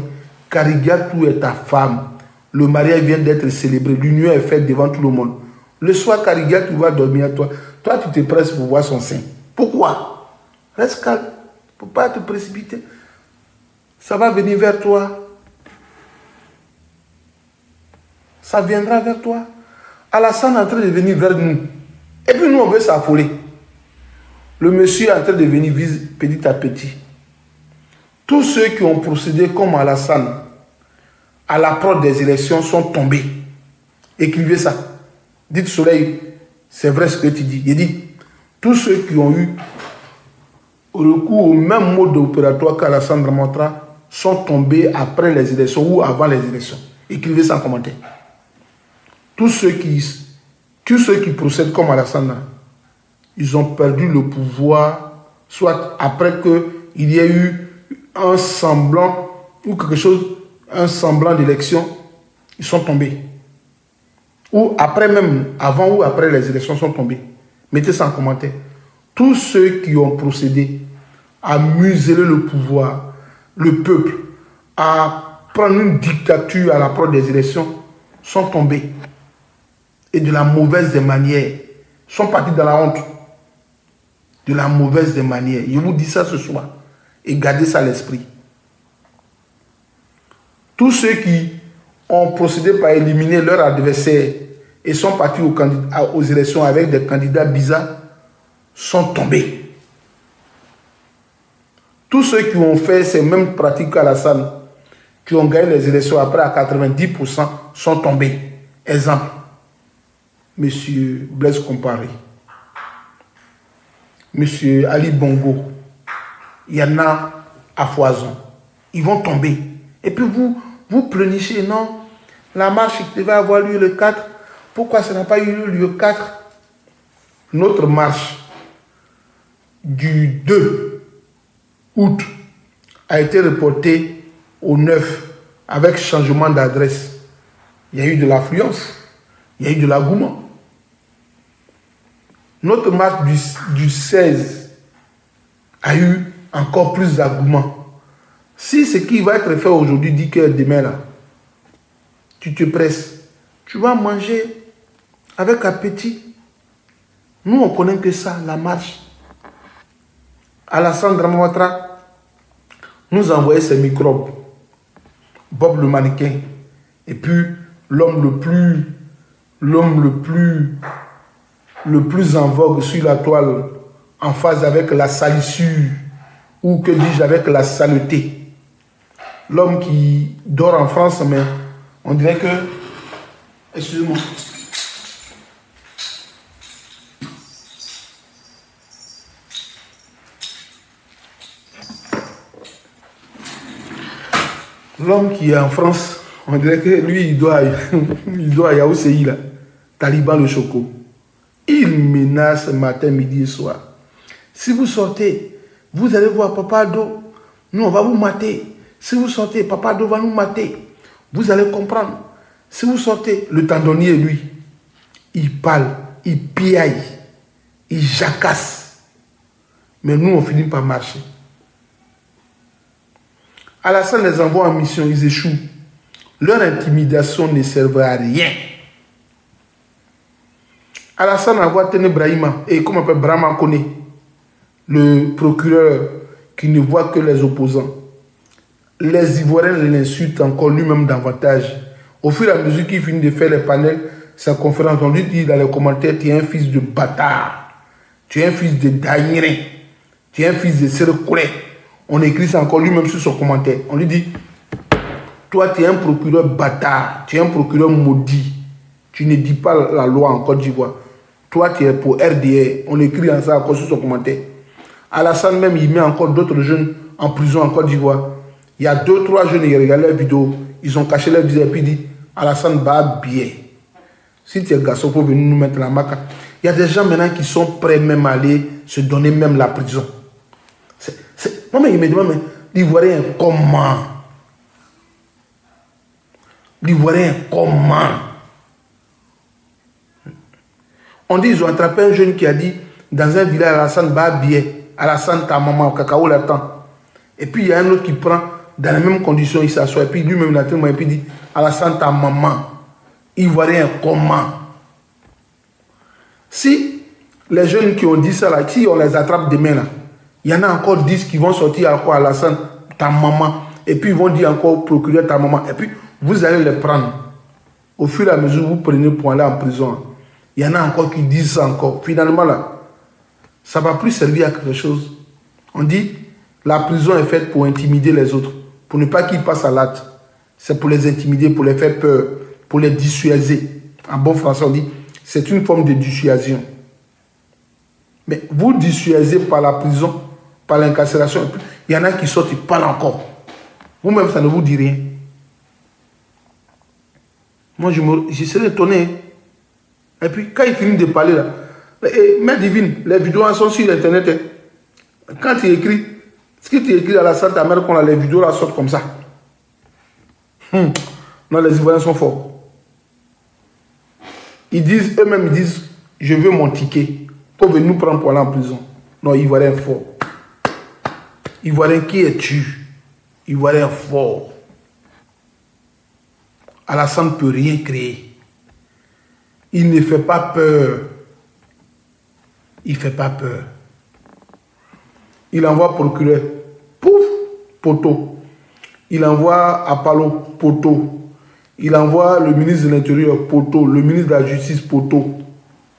Karigiatou est ta femme. Le mariage vient d'être célébré. L'union est faite devant tout le monde. Le soir, Karigiatou va dormir à toi. Toi, tu te presses pour voir son sein. Pourquoi? Reste calme. Il ne faut pas te précipiter. Ça va venir vers toi. Ça viendra vers toi. Alassane est en train de venir vers nous. Et puis nous, on veut s'affoler. Le monsieur est en train de venir petit à petit. Tous ceux qui ont procédé comme Alassane à l'approche des élections sont tombés. Écrivez ça. Dites Soleil, c'est vrai ce que tu dis. Il dit, tous ceux qui ont eu recours au même mode opératoire qu'Alassane Dramatra sont tombés après les élections ou avant les élections. Écrivez ça en commentaire. Tous ceux qui procèdent comme Alassane, ils ont perdu le pouvoir, soit après qu'il y ait eu un semblant ou quelque chose, un semblant d'élection, ils sont tombés. Ou après même, avant ou après les élections sont tombés. Mettez ça en commentaire. Tous ceux qui ont procédé à museler le pouvoir, le peuple, à prendre une dictature à l'approche des élections, sont tombés. Et de la mauvaise des manières, sont partis dans la honte. De la mauvaise des manières. Je vous dis ça ce soir. Et gardez ça à l'esprit. Tous ceux qui ont procédé par éliminer leur adversaire et sont partis aux élections avec des candidats bizarres sont tombés. Tous ceux qui ont fait ces mêmes pratiques qu'Alassane, qui ont gagné les élections après à 90%, sont tombés. Exemple, Monsieur Blaise Compaoré, Monsieur Ali Bongo, il y en a à foison. Ils vont tomber. Et puis vous pleurnichez, non? La marche devait avoir lieu le 4. Pourquoi ça n'a pas eu lieu le 4? Notre marche du 2 août a été reportée au 9 avec changement d'adresse. Il y a eu de l'affluence, il y a eu de l'engouement. Notre marche du 16 a eu encore plus d'engouement. Si ce qui va être fait aujourd'hui dit que demain là, tu te presses, tu vas manger avec appétit. Nous on connaît que ça, la marche. Alassane Dramatra nous a envoyé ses microbes. Bob le mannequin. Et puis l'homme le plus en vogue sur la toile, en phase avec la salissure, ou que dis-je, avec la saleté. L'homme qui dort en France, mais on dirait que... Excusez-moi. L'homme qui est en France, on dirait que lui, il doit à Yaousseï, là. Taliban le Choco. Il menace matin, midi et soir. Si vous sortez, vous allez voir Papa Ado. Nous, on va vous mater. Si vous sortez, Papa Ado va nous mater. Vous allez comprendre. Si vous sortez, le tendonnier, lui, il parle, il piaille, il jacasse. Mais nous, on finit par marcher. Alassane les envoie en mission, ils échouent. Leur intimidation ne servait à rien. Alassane envoie Tene Brahima, et comme on appelle Brahma Kone, le procureur qui ne voit que les opposants. Les Ivoiriens l'insultent encore lui-même davantage. Au fur et à mesure qu'il finit de faire les panels, sa conférence, on lui dit dans les commentaires, tu es un fils de bâtard, tu es un fils de daignerin, tu es un fils de sercouret. On écrit ça encore lui-même sur son commentaire. On lui dit, Toi, tu es un procureur bâtard, tu es un procureur maudit. Tu ne dis pas la loi en Côte d'Ivoire. Toi, tu es pour RDR. On écrit en ça encore sur son commentaire. Alassane même, il met encore d'autres jeunes en prison en Côte d'Ivoire. Il y a 2, 3 jeunes, ils regardent leurs vidéos. Ils ont caché leur visage et puis ils disent Alassane va bien. Si tu es garçon pour venir nous mettre la maca. Il y a des gens maintenant qui sont prêts même à aller se donner même la prison. Moi, il me demande, mais l'Ivoirien, comment? L'Ivoirien, comment? On dit, ils ont attrapé un jeune qui a dit, dans un village, Alassane va bien. Alassane, ta maman, au cacao, l'attend. Et puis, il y a un autre qui prend, dans les mêmes conditions, il s'assoit. Et puis, lui-même, il a tellement, et puis, il dit, Alassane, ta maman. Ivoirien, comment? Si les jeunes qui ont dit ça, là, si on les attrape demain, là, il y en a encore 10 qui vont sortir encore à Alassane, ta maman. Et puis, ils vont dire encore, procureur, ta maman. Et puis, vous allez les prendre. Au fur et à mesure, vous prenez pour aller en prison. Il y en a encore qui disent ça encore. Finalement, là, ça ne va plus servir à quelque chose. On dit, la prison est faite pour intimider les autres, pour ne pas qu'ils passent à l'acte. C'est pour les intimider, pour les faire peur, pour les dissuader. En bon français, on dit, c'est une forme de dissuasion. Mais vous dissuasez par la prison, par l'incarcération. Il y en a qui sortent, ils parlent encore. Vous-même, ça ne vous dit rien. Moi, je serais étonné. Et puis, quand il finit de parler, là, Mère Divine, les vidéos sont sur Internet. Quand tu écris, ce que tu écris à la salle, ta mère, quand les vidéos là, sortent comme ça. Non, les Ivoiriens sont forts. Ils disent, eux-mêmes, ils disent, je veux mon ticket pour venir nous prendre pour aller en prison. Non, Ivoirien fort. Ivoirien, qui es-tu? Ivoirien fort. Alassane ne peut rien créer. Il ne fait pas peur. Il ne fait pas peur. Il envoie procureur. Pouf, poteau. Il envoie Apollo, poteau. Il envoie le ministre de l'Intérieur, poteau. Le ministre de la Justice, poteau.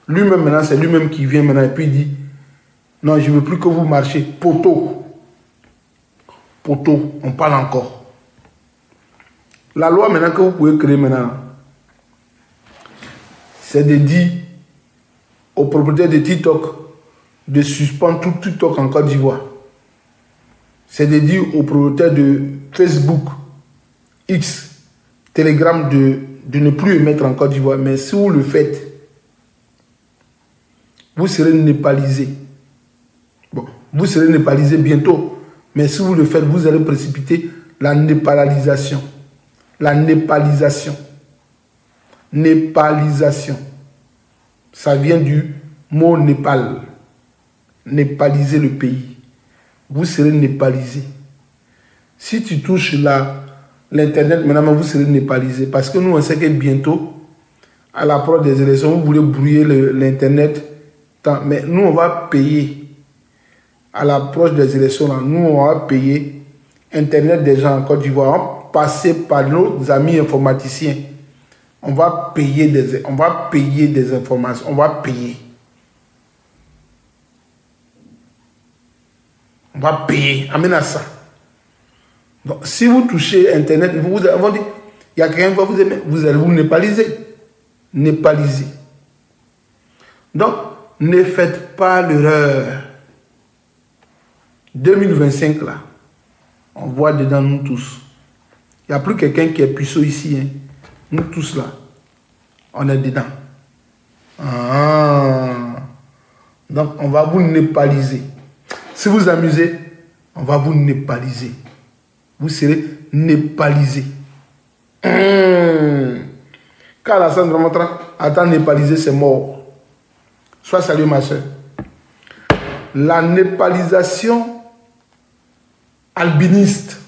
Lui-même, maintenant, c'est lui-même qui vient maintenant et puis il dit, non, je ne veux plus que vous marchiez. Poteau. Poteau, on parle encore. La loi maintenant que vous pouvez créer maintenant, c'est de dire aux propriétaires de TikTok de suspendre tout TikTok en Côte d'Ivoire. C'est de dire aux propriétaires de Facebook, X, Telegram de ne plus émettre en Côte d'Ivoire. Mais si vous le faites, vous serez népalisé. Bon, vous serez népalisé bientôt. Mais si vous le faites, vous allez précipiter la népalisation. La népalisation. Népalisation. Ça vient du mot Népal. Népaliser le pays. Vous serez népalisé. Si tu touches l'Internet, maintenant vous serez népalisé. Parce que nous, on sait que bientôt, à l'approche des élections, vous voulez brouiller l'Internet. Mais nous, on va payer. À l'approche des élections, là, nous, on va payer Internet des gens en Côte d'Ivoire. Passer par nos amis informaticiens. On va payer des informations. On va payer. On va payer. Amène à ça. Donc, si vous touchez Internet, vous allez dire, il y a quelqu'un que vous aimez, vous allez vous népaliser. Népaliser. Donc, ne faites pas l'erreur. 2025, là, on voit dedans nous tous. Il n'y a plus quelqu'un qui est puissant ici. Hein. Nous tous, là, on est dedans. Donc, on va vous népaliser. Si vous amusez, on va vous népaliser. Vous serez népalisé. Quand Alassane Dramatra attend népalisé, c'est mort. Sois salué, ma soeur. La népalisation albiniste.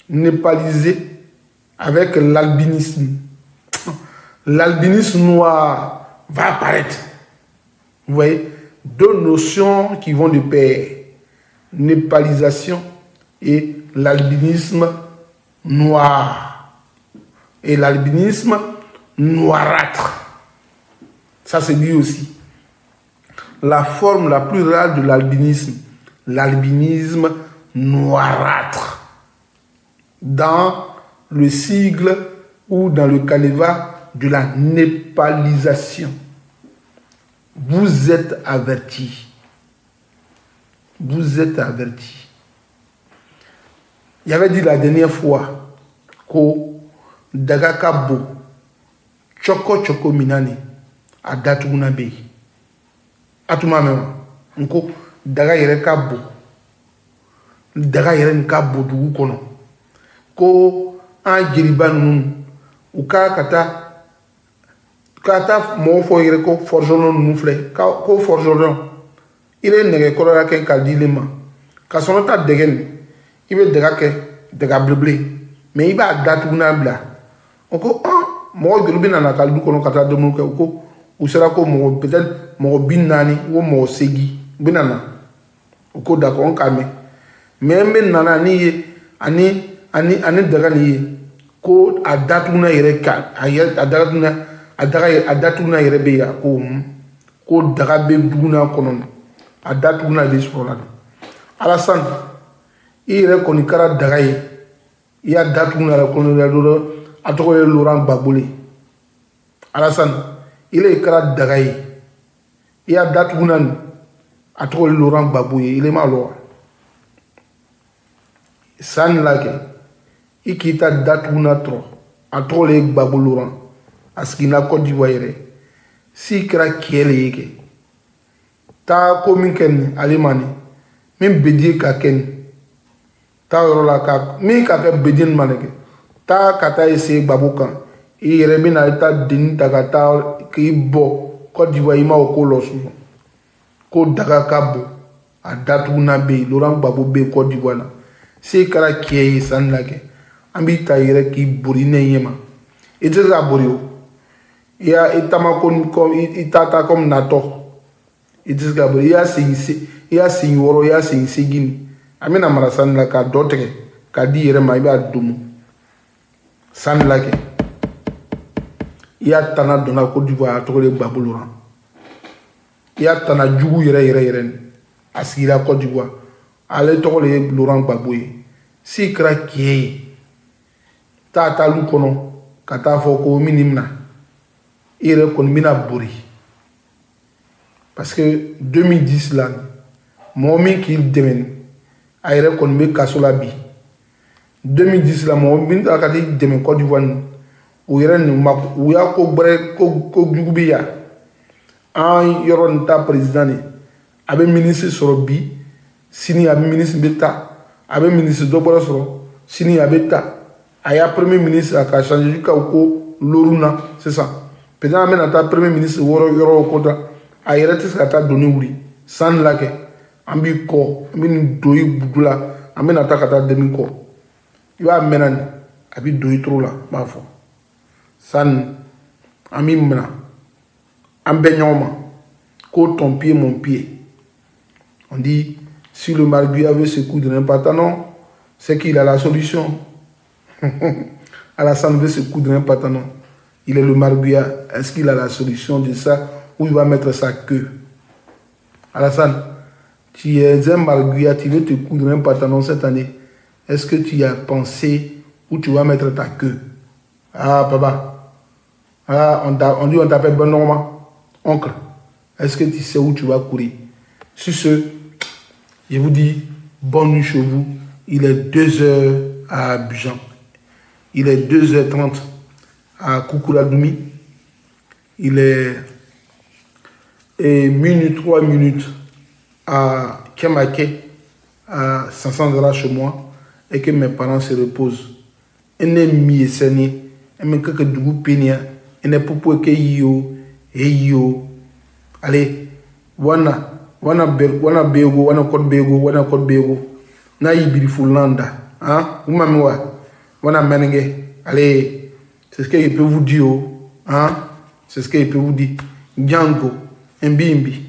Népalisé avec l'albinisme. L'albinisme noir va apparaître. Vous voyez, deux notions qui vont de pair. Népalisation et l'albinisme noir. Et l'albinisme noirâtre. Ça c'est dit aussi. La forme la plus rare de l'albinisme. L'albinisme noirâtre. dans le sigle ou dans le canevas de la népalisation. Vous êtes avertis. Vous êtes avertis. Il avait dit la dernière fois que Dagakabo, Choko Choko Minani, a Datuna Bey. Atuma même. Nko Daga Yere Kabo. Daga Yere Kabo du Kono. Ko an jiriba nunu u ka taa mɔgɔ fɔ yɛrɛ ko forgeron nunu filɛ ko forgeron i bɛ nɛgɛ kɔrɔya kɛ k'a di le ma ka sɔrɔ ta dɛgɛ nin i bɛ dɛgɛ kɛ dɛgɛ belebele mais i b'a datugu n'a bila o ko mɔgɔ joli bɛ nana ka du kɔnɔ ka taa dumuni kɛ o ko u sera ko mɔgɔ peut-être mɔgɔ 40 ou mɔgɔ 8 bɛ nana o ko d'accord n k'a mɛn mais n bɛ nana ni ye ani daga ni ye ko a datuna yɛrɛ ka a datuna yɛrɛ bɛ yan ko daga bɛ duguna kɔnɔ a datuna de sɔrɔ la Alassane i yɛrɛ kɔni kɛra daga ye i y'a datuna yɛrɛ kɔnɔ yɛrɛ a tɔgɔ ye Laurent Gbagbo Alassane i le kɛra daga ye i y'a datuna a tɔgɔ ye Laurent Gbagbo ye ile ma lɔ san la kɛ i k'i ta datuguna tɔrɔ a tɔgɔ le ye Gbagbo Laurent a sigina Côte d'Ivoire yɛrɛ si kɛra kɛ le ye kɛ taa ko min kɛ nin ale ma nin min bedie ka kɛ nin taa yɔrɔ la ka min ka kɛ bedie nin ma nin kɛ taa ka taa essayer Gbagbo kan i yɛrɛ bɛna i ta deni ta ka taa k'i bɔ Côte d'Ivoire i ma o ko lɔ sunɔ ko daga ka bon a datuguna bɛ yen Laurent Gbagbo bɛ yen Côte d'Ivoire la si kɛra kɛ ye sanni la kɛ an b'i ta yɛrɛ k'i bori ne ɲɛ ma i tɛ se ka bori o i t'a ta comme natɔ i tɛ se ka bori i y'a segin wɔɔrɔ i y'a segin 8 an bɛna mara sanni la k'a dɔ tigɛ k'a di yɛrɛ ma i b'a domo sanni la kɛ i y'a tana donna Côte d'Ivoire a tɔgɔ de Gbagbo Laurent i y'a tana jugu yɛrɛ a sigira Côte d'Ivoire ale tɔgɔ de ye Laurent Gbagbo ye si kɛra kɛ ye taa taali kɔnɔ ka taa fɔ ko min mina i yɛrɛ kɔni bɛna bori parce que 2010 la mɔgɔ min k'i dɛmɛ a yɛrɛ kɔni bɛ kaso la bi 2010 la mɔgɔ min ta ka t'i dɛmɛ Côte d'Ivoire nin o yɛrɛ nin ma u y'a ko gbɛrɛ ko jugu bɛ yan an yɔrɔ nin ta président nin a bɛ ministre sɔrɔ bi sini a bɛ ministre bɛ taa a bɛ ministre dɔ bɔra sɔrɔ sini a bɛ taa a y'a premier ministre a ka changer jusqu'à ko loruna sisan peut-être an bɛna taa premier ministre wɔɔrɔ yɔrɔ o kɔta a yɛrɛ tɛ se ka taa doni wuli sanni la kɛ an b'i kɔ an bɛ nin don i bugu la an bɛna taa ka taa deni kɔ i b'a mɛnna nin a bɛ don i toro la n b'a fɔ sanni an b'i minɛ an bɛɛ ɲɔgɔn ma ko ton pied mon pied on dit si le marguillat veut se coudre un pantalon c'est qu'il a la solution. Alassane veut se coudre un pantalon. Il est le marguillat. Est-ce qu'il a la solution de ça ou il va mettre sa queue? Alassane, tu es un marguillat, tu veux te coudre un pantalon cette année. Est-ce que tu as pensé où tu vas mettre ta queue? Ah, papa. Ah, on dit on t'appelle Ben Normand. Oncle, est-ce que tu sais où tu vas courir? Sur ce, je vous dis bonne nuit chez vous. Il est 2h à Abidjan. Il est 2h30 à Koukouradumi. Il est 3 minutes à Kemake, à 500 $ chez moi, et que mes parents se reposent. Et ne mi seni, et me que du penia, et ne popo que yo, et yo. Allez, wana bego, wana kot bego, na ibiri fulanda, hein, ou mamwa. Allez, c'est ce qu'il peut vous dire, hein? C'est ce qu'il peut vous dire. Django, Mbimbi,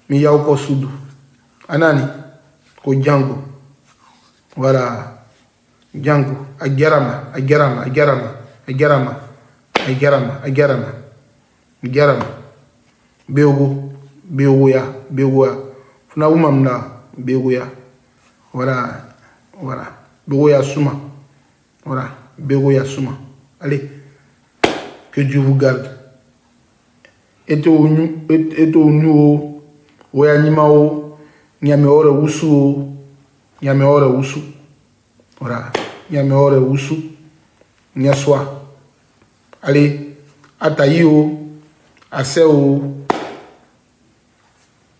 Miyako Sudu, Anani, Ko Django. Voilà, Django, Agarama, Beogoya, Funa Umamna, Beogoya. Voilà, Beogoya Suma. Voilà. Bego Yasuma. Allez. Que Dieu vous garde. Et au nous, au animao, nyame ore usu, nyame ore usu. Voilà. Nyame ore usu, nyaswa. Allez. Ataïo, Aseo.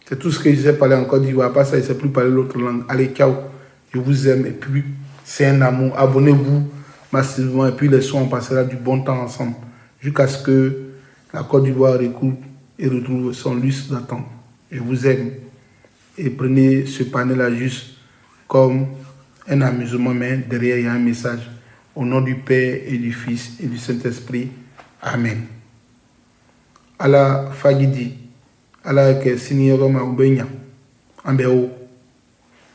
C'est tout ce que je sais parler en Côte d'Ivoire. Pas ça, je ne sais plus parler l'autre langue. Allez, ciao. Je vous aime. Et puis, c'est un amour. Abonnez-vous massivement. Et puis, les soins, on passera du bon temps ensemble. Jusqu'à ce que la Côte d'Ivoire écoute et retrouve son lustre d'attente. Je vous aime. Et prenez ce panel-là juste comme un amusement, mais derrière, il y a un message. Au nom du Père et du Fils et du Saint-Esprit. Amen. Ala Fagidi. Ala ke sini yoro ma ubenya. Ambeo.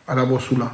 Ala bosula.